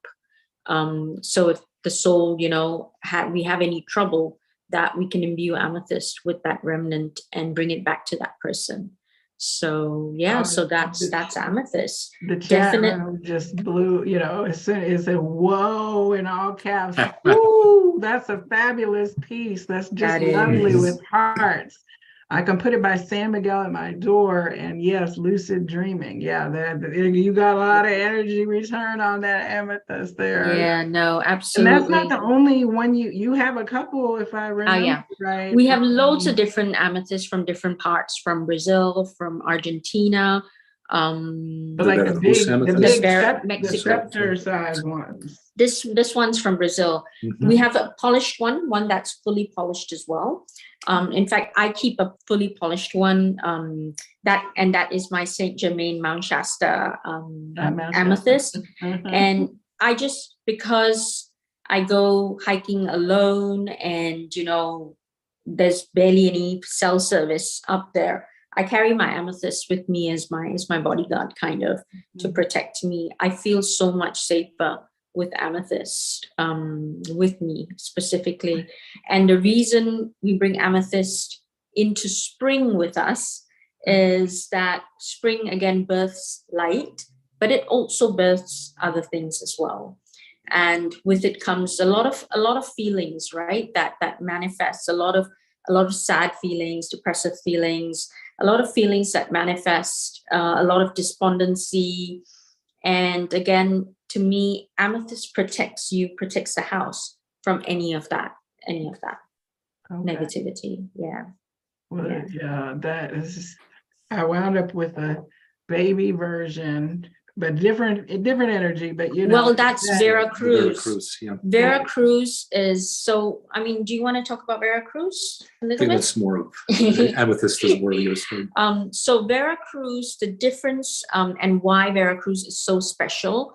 Speaker 2: So if the soul, you know, we have any trouble, that we can imbue amethyst with that remnant and bring it back to that person. So yeah, so that's amethyst.
Speaker 1: The chat room just blew, you know, as soon as it said "whoa" in all caps. Ooh, that's a fabulous piece. That's just lovely with hearts. I can put it by San Miguel at my door, and yes, lucid dreaming. Yeah, you got a lot of energy return on that amethyst there.
Speaker 2: Yeah, no, absolutely.
Speaker 1: And that's not the only one. You have a couple, if I remember right.
Speaker 2: We have loads of different amethysts from different parts, from Brazil, from Argentina.
Speaker 1: But like the big scepter size ones.
Speaker 2: This one's from Brazil. We have a polished one that's fully polished as well. In fact, I keep a fully polished one. That is my Saint Germain Mount Shasta amethyst. And I because I go hiking alone, and you know, there's barely any cell service up there. I carry my amethyst with me as my bodyguard, kind of, to protect me. I feel so much safer with amethyst with me specifically. And the reason we bring amethyst into spring with us is that spring, again, births light, but it also births other things as well. And with it comes a lot of feelings, right? That manifests a lot of sad feelings, depressive feelings, a lot of feelings that manifest, a lot of despondency. And again, to me, amethyst protects you, protects the house from any of that negativity. Yeah.
Speaker 1: Well, yeah, that is, I wound up with a baby version, but different energy, but
Speaker 2: Well, that's Veracruz.
Speaker 3: Veracruz, yeah.
Speaker 2: Veracruz is, so, I mean, do you want to talk about Veracruz a little
Speaker 3: I think
Speaker 2: bit?
Speaker 3: that's more of amethyst is where you story.
Speaker 2: So Veracruz, the difference and why Veracruz is so special.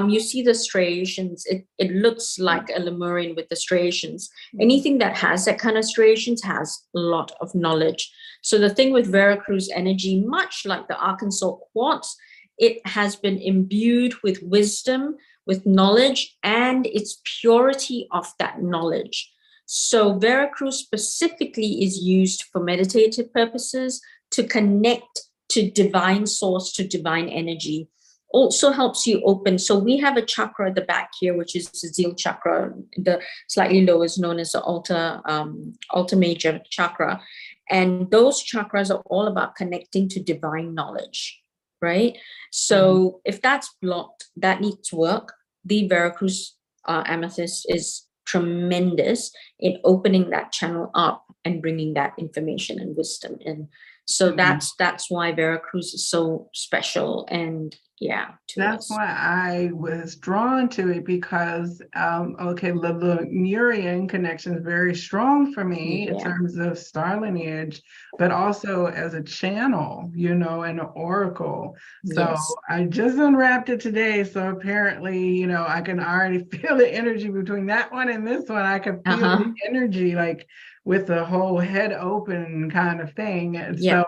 Speaker 2: You see the striations, it looks like a Lemurian with the striations. Anything that has that kind of striations has a lot of knowledge. So the thing with Veracruz energy, much like the Arkansas quartz, it has been imbued with wisdom, with knowledge, and its purity of that knowledge. So Veracruz specifically is used for meditative purposes, to connect to divine source, to divine energy. Also helps you open. So we have a chakra at the back here, which is the Zeal chakra. The slightly lower is known as the Alta Major chakra. And those chakras are all about connecting to divine knowledge, right? So if that's blocked, that needs work. The Veracruz amethyst is tremendous in opening that channel up and bringing that information and wisdom in. So that's why Veracruz is so special. And yeah,
Speaker 1: that's why I was drawn to it, because the Lemurian connection is very strong for me in terms of star lineage, but also as a channel, and an oracle. So I just unwrapped it today. So apparently, I can already feel the energy between that one and this one. I can feel the energy, like with the whole head open kind of thing. And so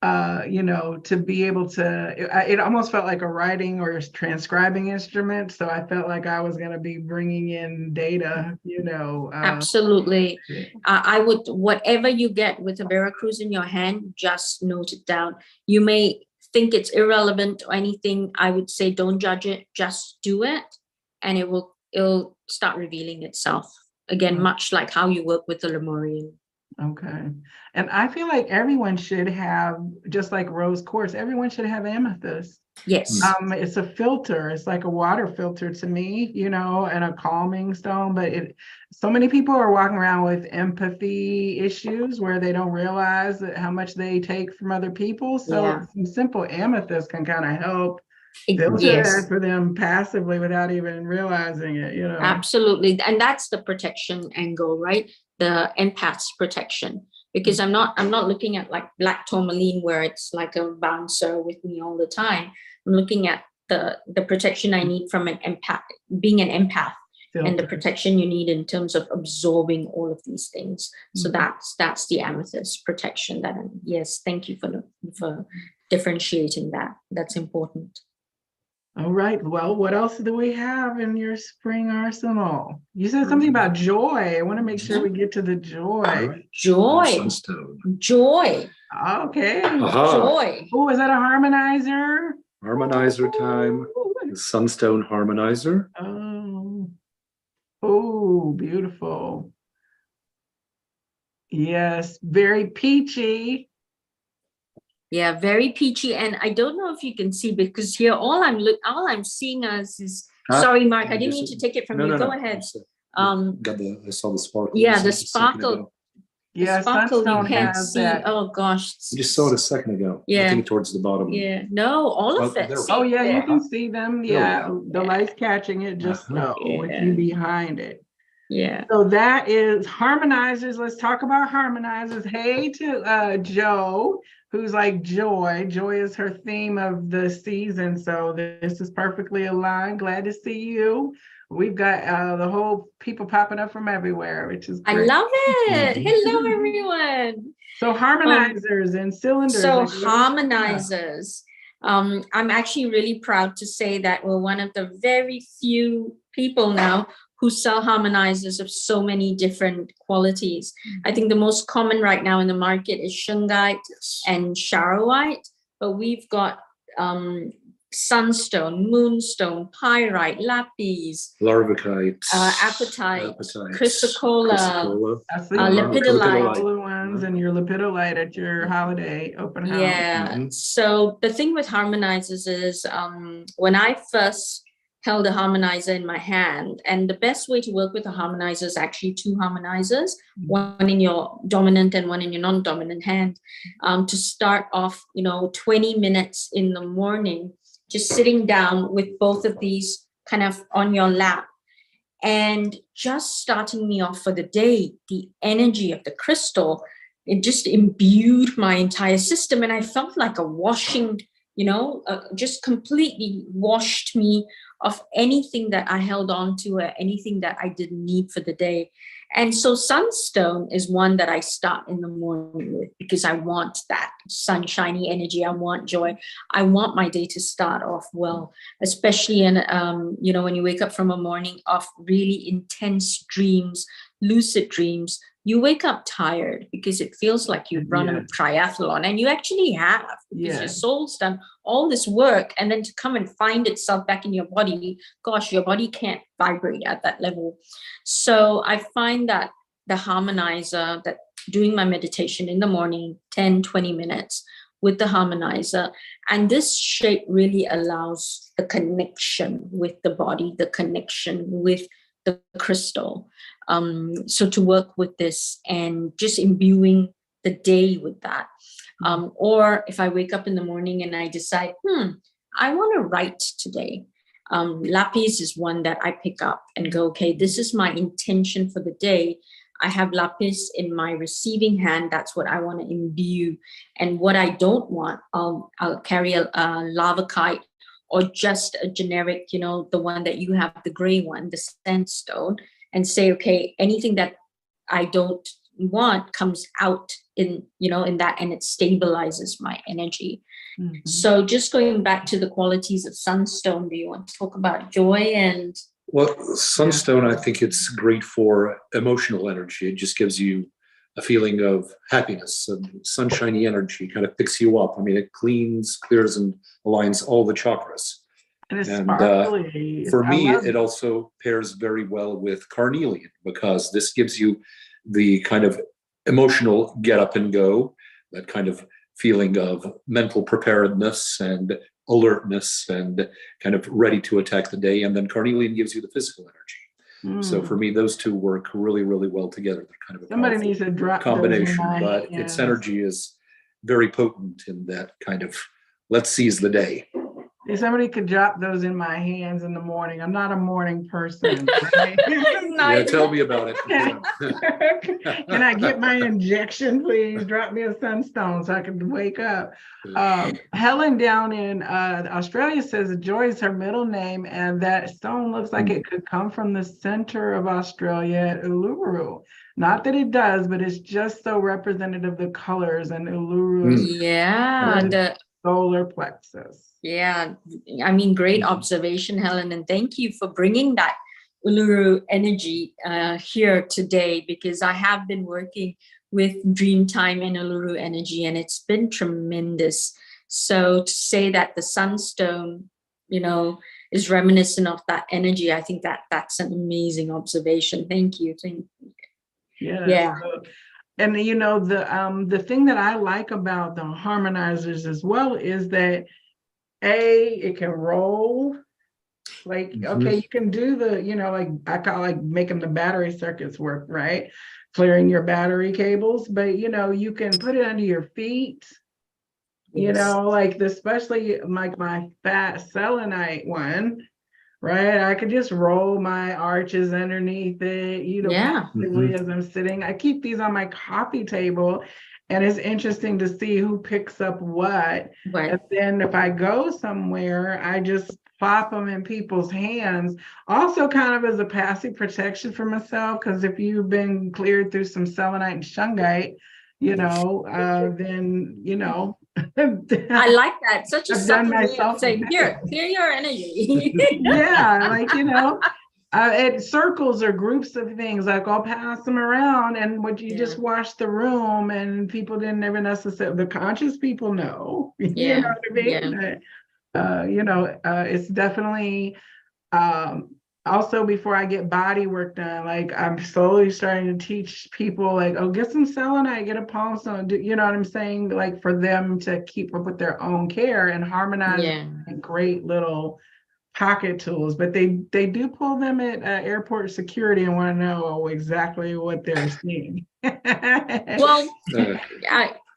Speaker 1: to be able to, it almost felt like a writing or transcribing instrument. So I felt like I was going to be bringing in data,
Speaker 2: Absolutely. I would, whatever you get with a Veracruz in your hand, just note it down. You may think it's irrelevant or anything. I would say don't judge it, just do it, and it'll start revealing itself. Again, much like how you work with the Lemurian.
Speaker 1: Okay. And I feel like everyone should have, just like rose quartz, everyone should have amethyst.
Speaker 2: Yes.
Speaker 1: It's a filter. It's like a water filter to me, and a calming stone. But so many people are walking around with empathy issues where they don't realize how much they take from other people. So some simple amethyst can kind of help filter that for them passively without even realizing it,
Speaker 2: Absolutely. And that's the protection angle, right? The empath's protection. Because I'm not looking at like black tourmaline where it's like a bouncer with me all the time. I'm looking at the protection I need from an empath, being an empath, and the protection you need in terms of absorbing all of these things. So that's the amethyst protection. Thank you for differentiating that. That's important.
Speaker 1: All right. Well, what else do we have in your spring arsenal? You said something about joy. I want to make sure we get to the joy.
Speaker 2: Joy.
Speaker 1: Okay.
Speaker 2: Joy.
Speaker 1: Oh, is that a harmonizer?
Speaker 3: Harmonizer time. The Sunstone Harmonizer.
Speaker 1: Oh, beautiful. Yes, very peachy.
Speaker 2: Yeah, very peachy. And I don't know if you can see, because here all I'm seeing is sorry, Mark, I didn't mean to take it from you. Go ahead.
Speaker 3: I saw the sparkle.
Speaker 2: Yeah, the sparkle.
Speaker 1: Yeah,
Speaker 2: sparkle you can't
Speaker 1: has
Speaker 2: see.
Speaker 1: That.
Speaker 2: Oh gosh.
Speaker 3: You just saw it a second ago.
Speaker 2: Yeah.
Speaker 3: I think towards the bottom.
Speaker 2: Yeah. No, all of it.
Speaker 1: Oh yeah, you can see them. Yeah, the light's catching it just with you behind it.
Speaker 2: Yeah.
Speaker 1: So that is harmonizers. Let's talk about harmonizers. Hey to Joe, who's like joy. Joy is her theme of the season. So this is perfectly aligned. Glad to see you. we've got the whole people popping up from everywhere, which is
Speaker 2: I
Speaker 1: great.
Speaker 2: love it. Hello, everyone.
Speaker 1: So harmonizers and cylinders.
Speaker 2: So harmonizers. I'm actually really proud to say that we're one of the very few people now who sell harmonizers of so many different qualities. I think the most common right now in the market is shungite and charoite, but we've got sunstone, moonstone, pyrite, lapis,
Speaker 3: larvicite,
Speaker 2: apatite, chrysocolla,
Speaker 1: I see
Speaker 2: lepidolite.
Speaker 1: Ones and your lepidolite at your holiday open house.
Speaker 2: Yeah. So the thing with harmonizers is when I first held a harmonizer in my hand, and the best way to work with a harmonizer is actually two harmonizers, one in your dominant and one in your non-dominant hand, to start off, 20 minutes in the morning, just sitting down with both of these kind of on your lap and just starting me off for the day. The energy of the crystal, it just imbued my entire system, and I felt like a washing, just completely washed me of anything that I held on to or anything that I didn't need for the day. And so sunstone is one that I start in the morning with because I want that sunshiny energy. I want joy. I want my day to start off well, especially in, when you wake up from a morning of really intense dreams, lucid dreams. You wake up tired because it feels like you've run a triathlon, and you actually have, because your soul's done all this work, and then to come and find itself back in your body, gosh, your body can't vibrate at that level. So I find that the harmonizer, that doing my meditation in the morning, 10, 20 minutes with the harmonizer, and this shape really allows the connection with the body, the connection with the crystal. So to work with this and just imbuing the day with that. Or if I wake up in the morning and I decide, I want to write today. Lapis is one that I pick up and go, okay, this is my intention for the day. I have lapis in my receiving hand. That's what I want to imbue. And what I don't want, I'll carry a lavakite, or just a generic, the one that you have, the gray one, the sandstone, and say, okay, anything that I don't want comes out in that, and it stabilizes my energy. So just going back to the qualities of sunstone, do you want to talk about joy and?
Speaker 3: Well, sunstone, I think it's great for emotional energy. It just gives you a feeling of happiness and sunshiny energy, kind of picks you up. I mean, it cleans, clears, and aligns all the chakras.
Speaker 1: And it's sparkly.
Speaker 3: For me, it also pairs very well with carnelian, because this gives you the kind of emotional get up and go, that kind of feeling of mental preparedness and alertness and kind of ready to attack the day. And then carnelian gives you the physical energy. So for me, those two work really, really well together. They're kind of a
Speaker 1: somebody needs to drop
Speaker 3: combination, but its energy is very potent in that kind of let's seize the day.
Speaker 1: If somebody could drop those in my hands in the morning. I'm not a morning person. Right?
Speaker 3: Yeah, tell me about it.
Speaker 1: Can I get my injection, please? Drop me a sunstone so I can wake up. Helen down in Australia says that Joy is her middle name, and that stone looks like it could come from the center of Australia at Uluru. Not that it does, but it's just so representative of the colors and Uluru.
Speaker 2: Yeah, the
Speaker 1: solar plexus.
Speaker 2: Yeah, I mean, great observation, Helen, and thank you for bringing that Uluru energy here today, because I have been working with Dreamtime and Uluru energy, and it's been tremendous. So to say that the sunstone, is reminiscent of that energy, I think that's an amazing observation. Thank you.
Speaker 1: Yeah. And the thing that I like about the harmonizers as well is that it can roll. Like, okay, you can do the, like I call making the battery circuits work, right? Clearing your battery cables, but you can put it under your feet. Like especially like my fat selenite one, right? I could just roll my arches underneath it, as I'm sitting. I keep these on my coffee table, and it's interesting to see who picks up what.
Speaker 2: Right.
Speaker 1: And then if I go somewhere, I just plop them in people's hands. Also kind of as a passive protection for myself, because if you've been cleared through some selenite and shungite, then,
Speaker 2: I like that. Such a
Speaker 1: I've done
Speaker 2: subtle way of
Speaker 1: myself.
Speaker 2: saying, here, clear your energy.
Speaker 1: Yeah, like, it circles or groups of things, like I'll pass them around, and would you just wash the room, and people didn't never necessarily, the conscious people know, you know what I mean? It's definitely, also before I get body work done, like I'm slowly starting to teach people, like, oh, get some selenite, get a palm stone, you know what I'm saying? Like for them to keep up with their own care and harmonize great little pocket tools, but they do pull them at airport security and want to know exactly what they're seeing.
Speaker 2: Well,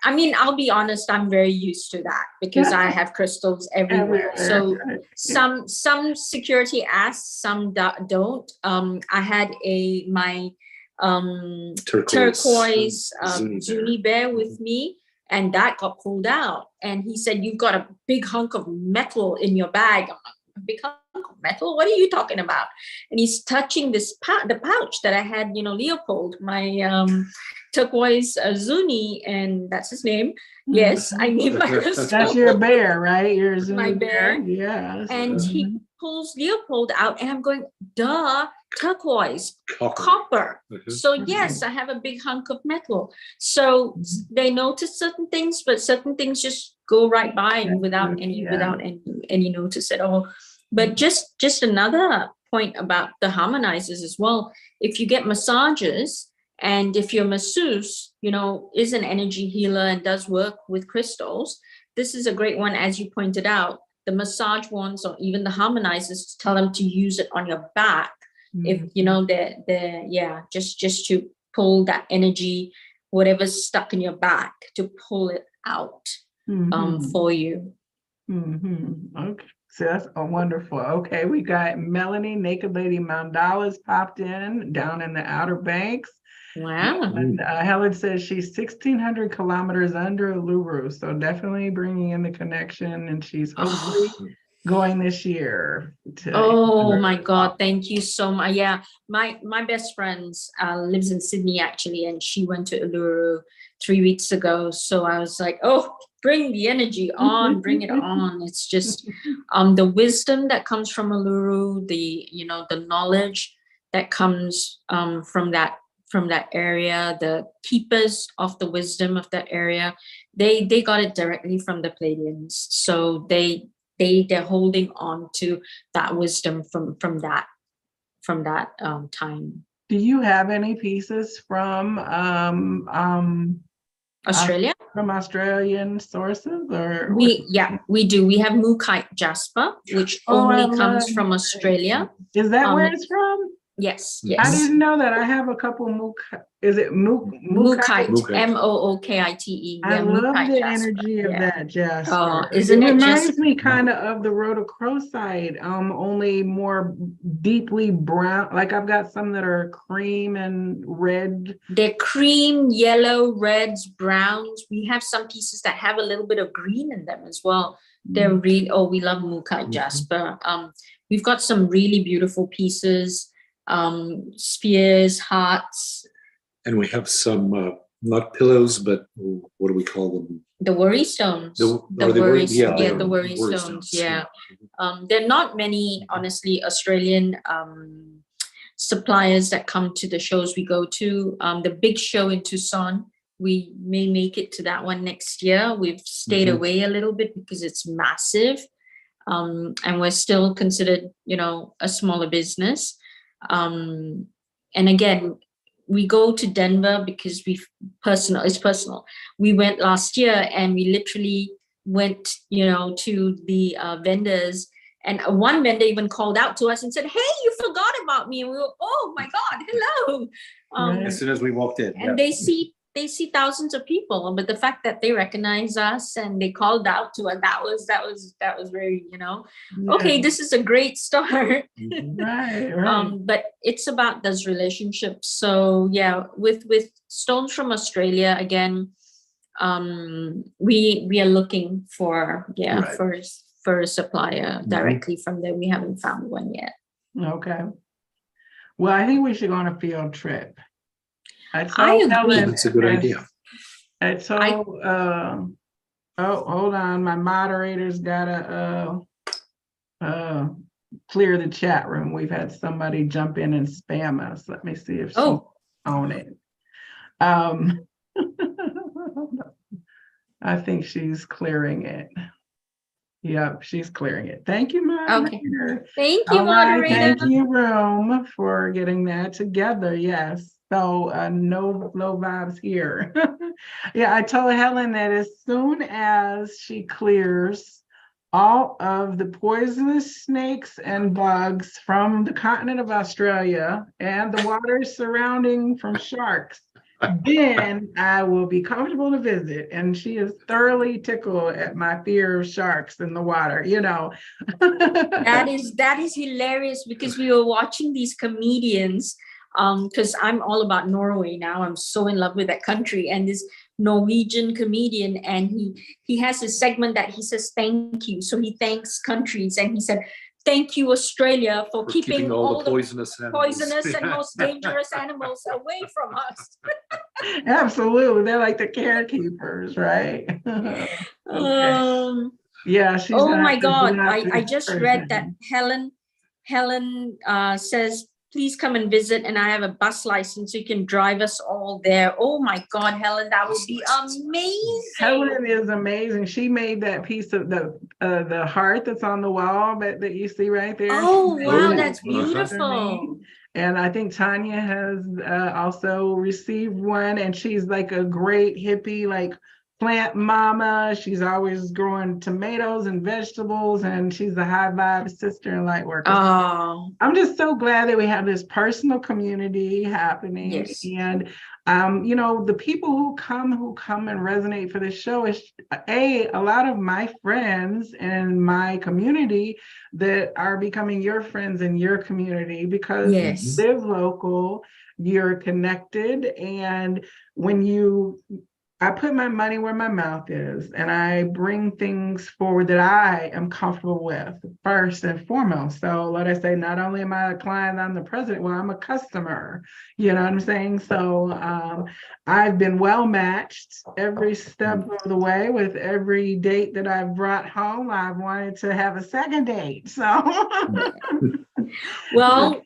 Speaker 2: I mean, I'll be honest, I'm very used to that because I have crystals everywhere. So some security asks, some don't. I had my turquoise Zuni bear with me, and that got pulled out. And he said, "You've got a big hunk of metal in your bag." I'm like, "A big hunk of metal? What are you talking about?" And he's touching this the pouch that I had, Leopold, my turquoise Zuni, and that's his name. Yes, I need my crystal.
Speaker 1: That's your bear, right? Your Zuni
Speaker 2: my bear.
Speaker 1: Yes.
Speaker 2: And he pulls Leopold out, and I'm going, duh, turquoise, copper. So yes, I have a big hunk of metal. So they notice certain things, but certain things just go right by without any notice at all. But just another point about the harmonizers as well. If you get massages, and if your masseuse, is an energy healer and does work with crystals, this is a great one, as you pointed out. The massage wands or even the harmonizers, tell them to use it on your back. If they're just to pull that energy, whatever's stuck in your back, to pull it out for you.
Speaker 1: Okay. So that's wonderful. Okay, we got Melanie, Naked Lady Mandalas popped in down in the Outer Banks.
Speaker 2: Wow.
Speaker 1: And Helen says she's 1,600 kilometers under Uluru, so definitely bringing in the connection, and she's hopefully going this year.
Speaker 2: Oh my God, thank you so much. Yeah, my best friend lives in Sydney actually, and she went to Uluru 3 weeks ago. So I was like, oh, bring the energy on, bring it on. It's just the wisdom that comes from Uluru, the knowledge that comes from that area, the keepers of the wisdom of that area, they got it directly from the Pleiadians. So they're holding on to that wisdom from that time.
Speaker 1: Do you have any pieces from
Speaker 2: Australia?
Speaker 1: From Australian sources, or
Speaker 2: we do. We have Mookite jasper, which only comes from Australia.
Speaker 1: Is that where it's from?
Speaker 2: Yes.
Speaker 1: I didn't know that. I have a couple is it
Speaker 2: Mookite? Mookite.
Speaker 1: I love the energy of that jasper.
Speaker 2: Oh, isn't it?
Speaker 1: It reminds me kind of the rhodochrosite, only more deeply brown. Like I've got some that are cream and red.
Speaker 2: They're cream, yellow, reds, browns. We have some pieces that have a little bit of green in them as well. They're really, we love Mookite jasper. We've got some really beautiful pieces. Spheres, hearts,
Speaker 3: and we have some not pillows, but what do we call them?
Speaker 2: The worry stones. The worry stones. Yeah. There are not many, honestly, Australian suppliers that come to the shows we go to. The big show in Tucson, we may make it to that one next year. We've stayed away a little bit because it's massive, and we're still considered, a smaller business. And again, we go to Denver because it's personal. We went last year and we literally went, to the vendors, and one vendor even called out to us and said, "Hey, you forgot about me." And we were, "Oh my God, hello."
Speaker 3: As soon as we walked in.
Speaker 2: And they see thousands of people, but the fact that they recognize us and they called out to us, that was very, okay, this is a great start.
Speaker 1: Right.
Speaker 2: But it's about those relationships. So yeah, with stones from Australia, again, we are looking for for a supplier directly from there. We haven't found one yet.
Speaker 1: Okay. Well, I think we should go on a field trip.
Speaker 2: I agree.
Speaker 1: Helen,
Speaker 3: That's a good idea.
Speaker 1: I told, oh, hold on. My moderator's gotta clear the chat room. We've had somebody jump in and spam us. Let me see if she's on it. I think she's clearing it. Yep, she's clearing it. Thank you, moderator.
Speaker 2: Okay. Thank you,
Speaker 1: All right,
Speaker 2: moderator.
Speaker 1: thank you, room, for getting that together. Yes. So no low vibes here. Yeah, I told Helen that as soon as she clears all of the poisonous snakes and bugs from the continent of Australia and the waters surrounding from sharks, then I will be comfortable to visit. And she is thoroughly tickled at my fear of sharks in the water, you know.
Speaker 2: That is hilarious, because we were watching these comedians, because I'm all about Norway now. I'm so in love with that country. And this Norwegian comedian, and he has a segment that he says thank you. So he thanks countries, and he said, thank you, Australia, for keeping all the poisonous and most dangerous animals away from us.
Speaker 1: Absolutely. They're like the carekeepers, right? Okay. Yeah, she's
Speaker 2: oh my God. I just read that Helen says, please come and visit, and I have a bus license so you can drive us all there. Oh my God, Helen, that would be amazing.
Speaker 1: Helen is amazing. She made that piece of the heart that's on the wall that you see right there.
Speaker 2: Oh wow, that's beautiful.
Speaker 1: And I think Tanya has also received one, and she's like a great hippie, like plant mama. She's always growing tomatoes and vegetables, and she's a high vibe sister and light worker.
Speaker 2: Oh,
Speaker 1: I'm just so glad that we have this personal community happening.
Speaker 2: Yes.
Speaker 1: And you know, the people who come and resonate for this show is a lot of my friends in my community that are becoming your friends in your community, because
Speaker 2: Yes.
Speaker 1: you live local, you're connected, and when I put my money where my mouth is, and I bring things forward that I am comfortable with first and foremost. So let us say, not only am I a client, I'm the president, well, I'm a customer, you know what I'm saying? So I've been well matched every step of the way. With every date that I've brought home, I've wanted to have a second date, so.
Speaker 2: Well,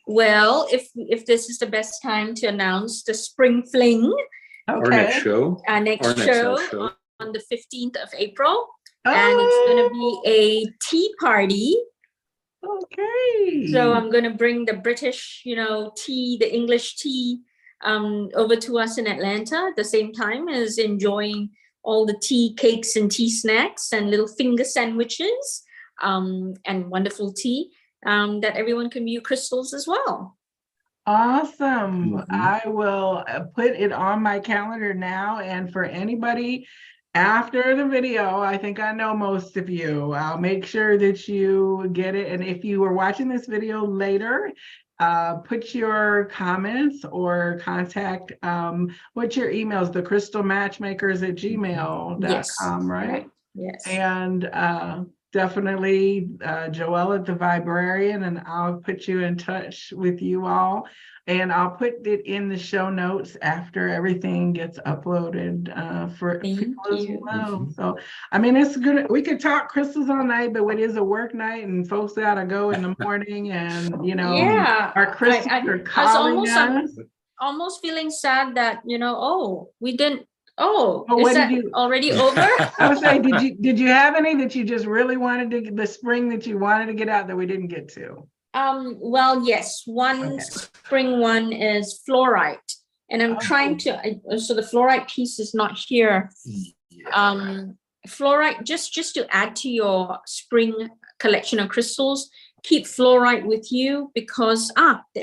Speaker 2: if this is the best time to announce the Spring Fling.
Speaker 1: Okay.
Speaker 3: Our next show.
Speaker 2: Our next show on the 15th of April.
Speaker 1: Oh.
Speaker 2: And it's going to be a tea party.
Speaker 1: Okay.
Speaker 2: So I'm going to bring the British, tea, the English tea, over to us in Atlanta at the same time as enjoying all the tea cakes and tea snacks and little finger sandwiches, and wonderful tea, that everyone can view crystals as well.
Speaker 1: Awesome. Mm-hmm. I will put it on my calendar now. And for anybody after the video, I think I know most of you, I'll make sure that you get it. And if you are watching this video later, put your comments or contact, what's your emails? thecrystalmatchmakers@gmail.com,
Speaker 2: yes.
Speaker 1: right?
Speaker 2: Yes.
Speaker 1: And definitely Joelle at the Vibrarian, and I'll put you in touch with you all, and I'll put it in the show notes after everything gets uploaded for people as well. Mm-hmm. So I mean, it's good. We could talk crystals all night, but it is a work night and folks gotta go in the morning, and our crystals are calling us.
Speaker 2: Almost feeling sad that we didn't. Oh,
Speaker 1: is
Speaker 2: that already over?
Speaker 1: I would say, did you have any that you just really wanted to, the spring that you wanted to get out that we didn't get to?
Speaker 2: Well, yes. Spring one is fluorite, and I'm trying to. So the fluorite piece is not here. Yeah. Fluorite, just to add to your spring collection of crystals. Keep fluorite with you, because
Speaker 3: we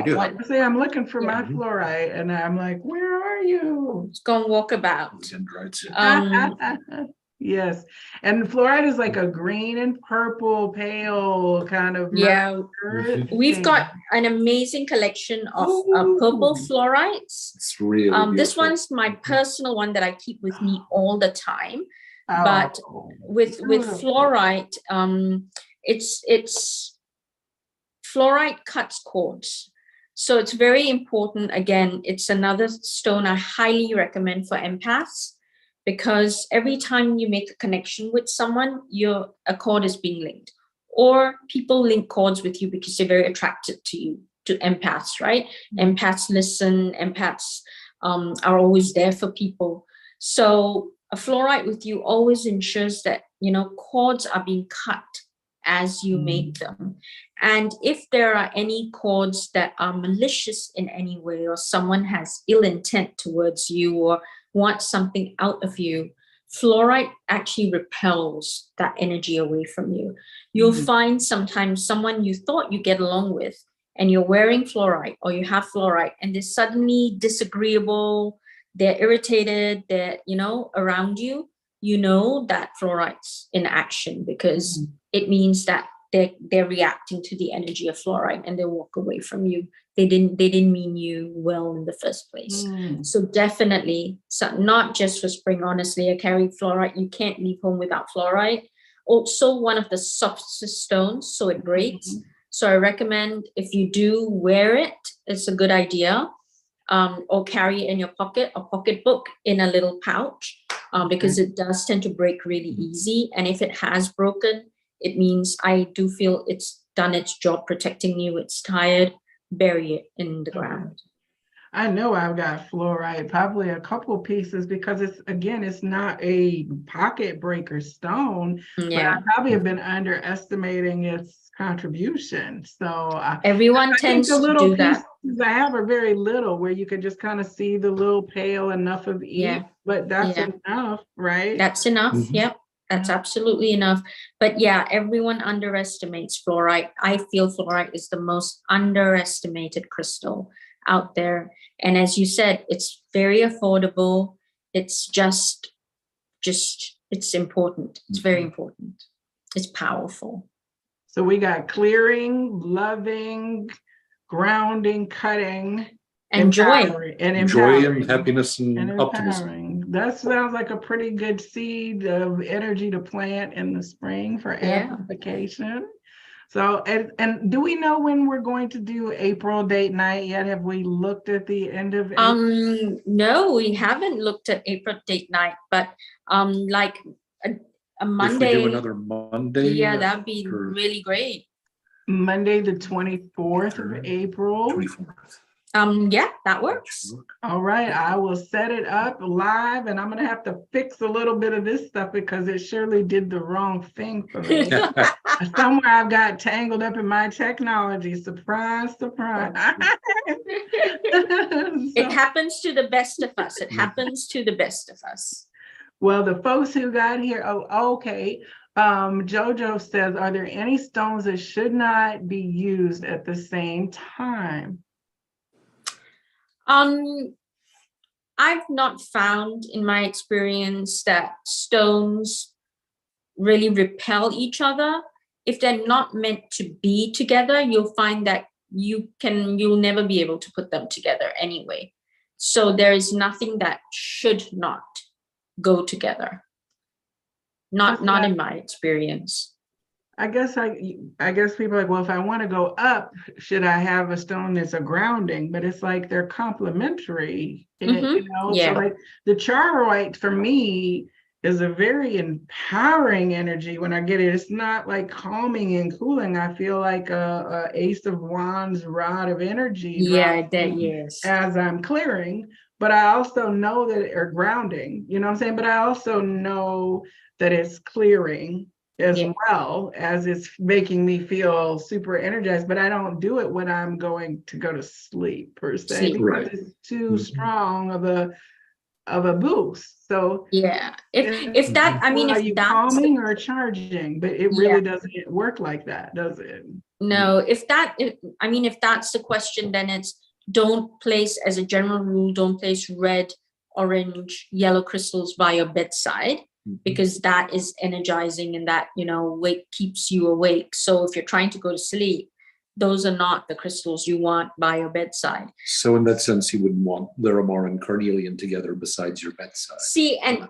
Speaker 3: do.
Speaker 1: One. See, I'm looking for my fluorite, and I'm like, where are you?
Speaker 2: Let's go and walk about.
Speaker 1: Yes, and fluorite is like a green and purple, pale kind of.
Speaker 2: Yeah, we've got an amazing collection of purple fluorites.
Speaker 3: It's really beautiful.
Speaker 2: This one's my personal one that I keep with me all the time. But with
Speaker 1: beautiful.
Speaker 2: fluorite, it's fluorite cuts cords. So it's very important. Again, it's another stone I highly recommend for empaths, because every time you make a connection with someone, a cord is being linked. Or people link cords with you because they're very attracted to you, to empaths, right? Empaths listen, empaths are always there for people. So a fluorite with you always ensures that, cords are being cut as you make them. And if there are any cords that are malicious in any way, or someone has ill intent towards you or wants something out of you, fluorite actually repels that energy away from you. You'll find sometimes someone you thought you get along with, and you're wearing fluorite or you have fluorite, and they're suddenly disagreeable, they're irritated, they're, around you, that fluorite's in action, because it means that they're reacting to the energy of fluorite, and they walk away from you. They didn't mean you well in the first place. So definitely, so not just for spring, honestly, I carry fluorite. You can't leave home without fluorite. Also one of the softest stones, so it breaks. So I recommend, if you do wear it, it's a good idea. Or carry it in your pocket, or pocketbook in a little pouch, because it does tend to break really easy. And if it has broken, it means I do feel it's done its job protecting you. It's tired. Bury it in the ground.
Speaker 1: I know I've got fluorite, probably a couple pieces, because it's not a pocket breaker stone, but I probably have been underestimating its contribution. So
Speaker 2: everyone tends to do that.
Speaker 1: I have are very little, where you can just kind of see the little pale enough of each, but that's enough, right?
Speaker 2: That's enough. Yep. That's absolutely enough. But yeah, everyone underestimates fluorite. I feel fluorite is the most underestimated crystal out there. And as you said, it's very affordable. It's just it's important. It's very important. It's powerful.
Speaker 1: So we got clearing, loving, grounding, cutting,
Speaker 2: and joy,
Speaker 1: and
Speaker 3: joy and happiness and
Speaker 1: optimism. That sounds like a pretty good seed of energy to plant in the spring for amplification. So, and do we know when we're going to do April date night yet? Have we looked at the end of April?
Speaker 2: No, we haven't looked at April date night, but like a Monday.
Speaker 3: If we do another Monday.
Speaker 2: That'd be really great.
Speaker 1: Monday, the 24th of April.
Speaker 3: 24th.
Speaker 2: That works.
Speaker 1: All right, I will set it up live, and I'm gonna have to fix a little bit of this stuff because it surely did the wrong thing for me. Somewhere I've got tangled up in my technology. Surprise, surprise.
Speaker 2: It happens to the best of us. It happens to the best of us.
Speaker 1: Well, the folks who got here, okay. Jojo says, are there any stones that should not be used at the same time?
Speaker 2: I've not found in my experience that stones really repel each other. If they're not meant to be together, you'll find that you'll never be able to put them together anyway. So there is nothing that should not go together. Not in my experience.
Speaker 1: I guess people are like, well, if I want to go up, should I have a stone that's a grounding? But it's like they're complementary, So like the charoite for me is a very empowering energy when I get it. It's not like calming and cooling. I feel like a Ace of Wands rod of energy. As I'm clearing, but I also know that or grounding. You know what I'm saying? But I also know that it's clearing as well, as it's making me feel super energized, but I don't do it when I'm going to go to sleep per se, because it's too strong of a boost. So
Speaker 2: if that, I mean, if that's
Speaker 1: calming or charging, but it really doesn't work like that, does it?
Speaker 2: No, if that's the question, then it's don't place, as a general rule, don't place red, orange, yellow crystals by your bedside, because that is energizing and that, keeps you awake. So if you're trying to go to sleep, those are not the crystals you want by your bedside.
Speaker 3: So in that sense, you wouldn't want Larimar and carnelian together besides your bedside.
Speaker 2: See, and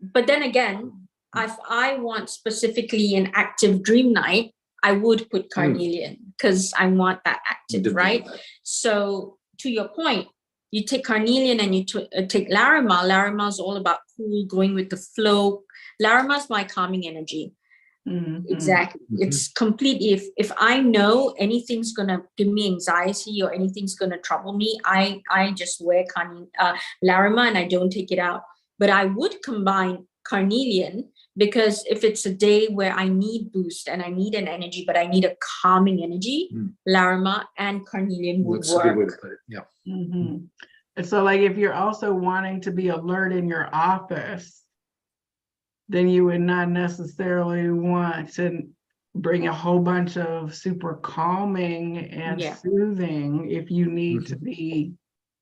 Speaker 2: but then again, if I want specifically an active dream night, I would put carnelian because I want that active, right? So to your point, you take carnelian and you take Larimar. Larimar is all about cool, going with the flow. Larimar is my calming energy. Exactly. It's completely, if I know anything's gonna give me anxiety or anything's gonna trouble me, I just wear Larimar and I don't take it out. But I would combine carnelian, because if it's a day where I need boost and I need an energy, but I need a calming energy, Larimar and carnelian would
Speaker 3: That's
Speaker 2: work.
Speaker 3: a good way to put it. Yeah.
Speaker 1: And so, like, if you're also wanting to be alert in your office, then you would not necessarily want to bring a whole bunch of super calming and soothing if you need to be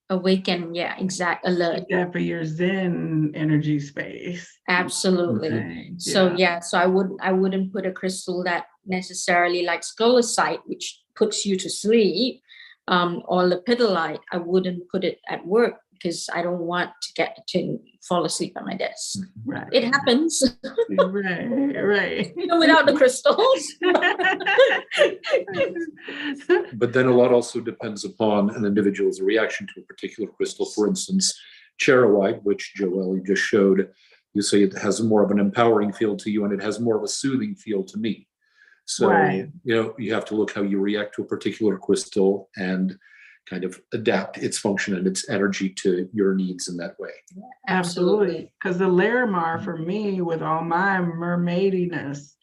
Speaker 2: awaken, alert.
Speaker 1: Yeah, for your Zen energy space.
Speaker 2: Absolutely. So so I wouldn't put a crystal that necessarily like scolecite, which puts you to sleep, or lepidolite. I wouldn't put it at work because I don't want to fall asleep at my desk.
Speaker 1: Right.
Speaker 2: It happens.
Speaker 1: Right.
Speaker 2: Without the crystals.
Speaker 3: But then a lot also depends upon an individual's reaction to a particular crystal. For instance, charoite, which Joelle just showed, you say it has more of an empowering feel to you and it has more of a soothing feel to me. So, you have to look how you react to a particular crystal and kind of adapt its function and its energy to your needs in that way.
Speaker 1: Absolutely. Because the Larimar for me, with all my mermaidiness,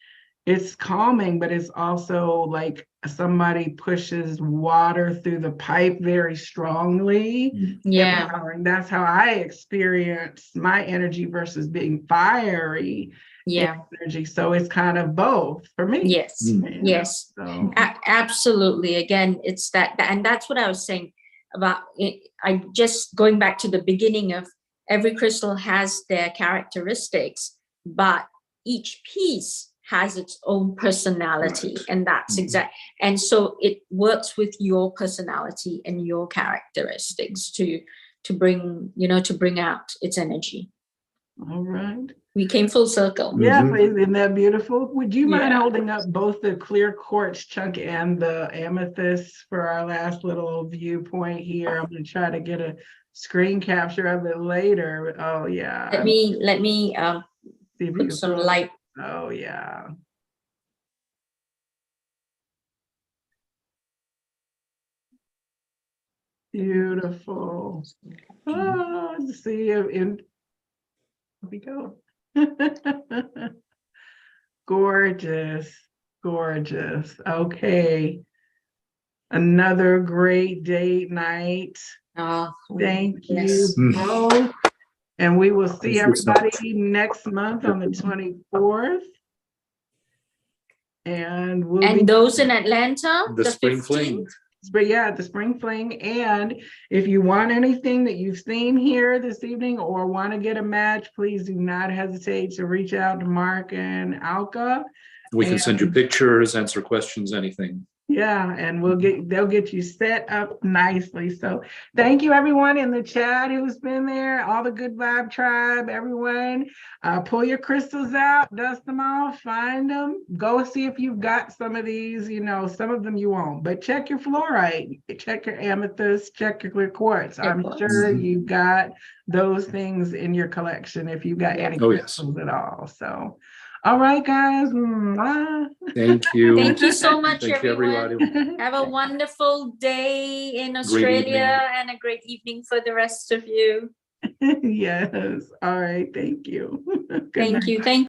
Speaker 1: it's calming, but it's also like somebody pushes water through the pipe very strongly. Empowering. That's how I experience my energy versus being fiery. Energy. So it's kind of both for me.
Speaker 2: Yes. So. Absolutely. Again, it's that, and that's what I was saying about it. I just going back to the beginning of every crystal has their characteristics, but each piece has its own personality, and that's exact. And so it works with your personality and your characteristics to bring out its energy.
Speaker 1: All right.
Speaker 2: We came full circle.
Speaker 1: Yeah, isn't that beautiful? Would you mind holding up both the clear quartz chunk and the amethyst for our last little viewpoint here? I'm going to try to get a screen capture of it later. Oh yeah.
Speaker 2: Let me
Speaker 1: see if
Speaker 2: put some light.
Speaker 1: Oh yeah. Beautiful. Oh, see here we go. Gorgeous. Okay. Another great date night. Thank you both. And we will see everybody next month on the 24th. And
Speaker 2: those in Atlanta,
Speaker 3: the Spring Fling.
Speaker 1: But the Spring Fling. And if you want anything that you've seen here this evening or want to get a match, please do not hesitate to reach out to Mark and Alka.
Speaker 3: We can send you pictures, answer questions, anything.
Speaker 1: Yeah, and they'll get you set up nicely. So thank you everyone in the chat who's been there, all the Good Vibe Tribe, everyone. Pull your crystals out, dust them off, find them, go see if you've got some of these. Some of them you won't, but check your fluorite, check your amethyst, check your clear quartz. I'm sure you've got those things in your collection if you've got any crystals at all. So all right, guys.
Speaker 3: Thank you.
Speaker 2: Thank you so much, everyone. Have a wonderful day in Australia and a great evening for the rest of you.
Speaker 1: Yes. All right. Thank you.
Speaker 2: Thank you.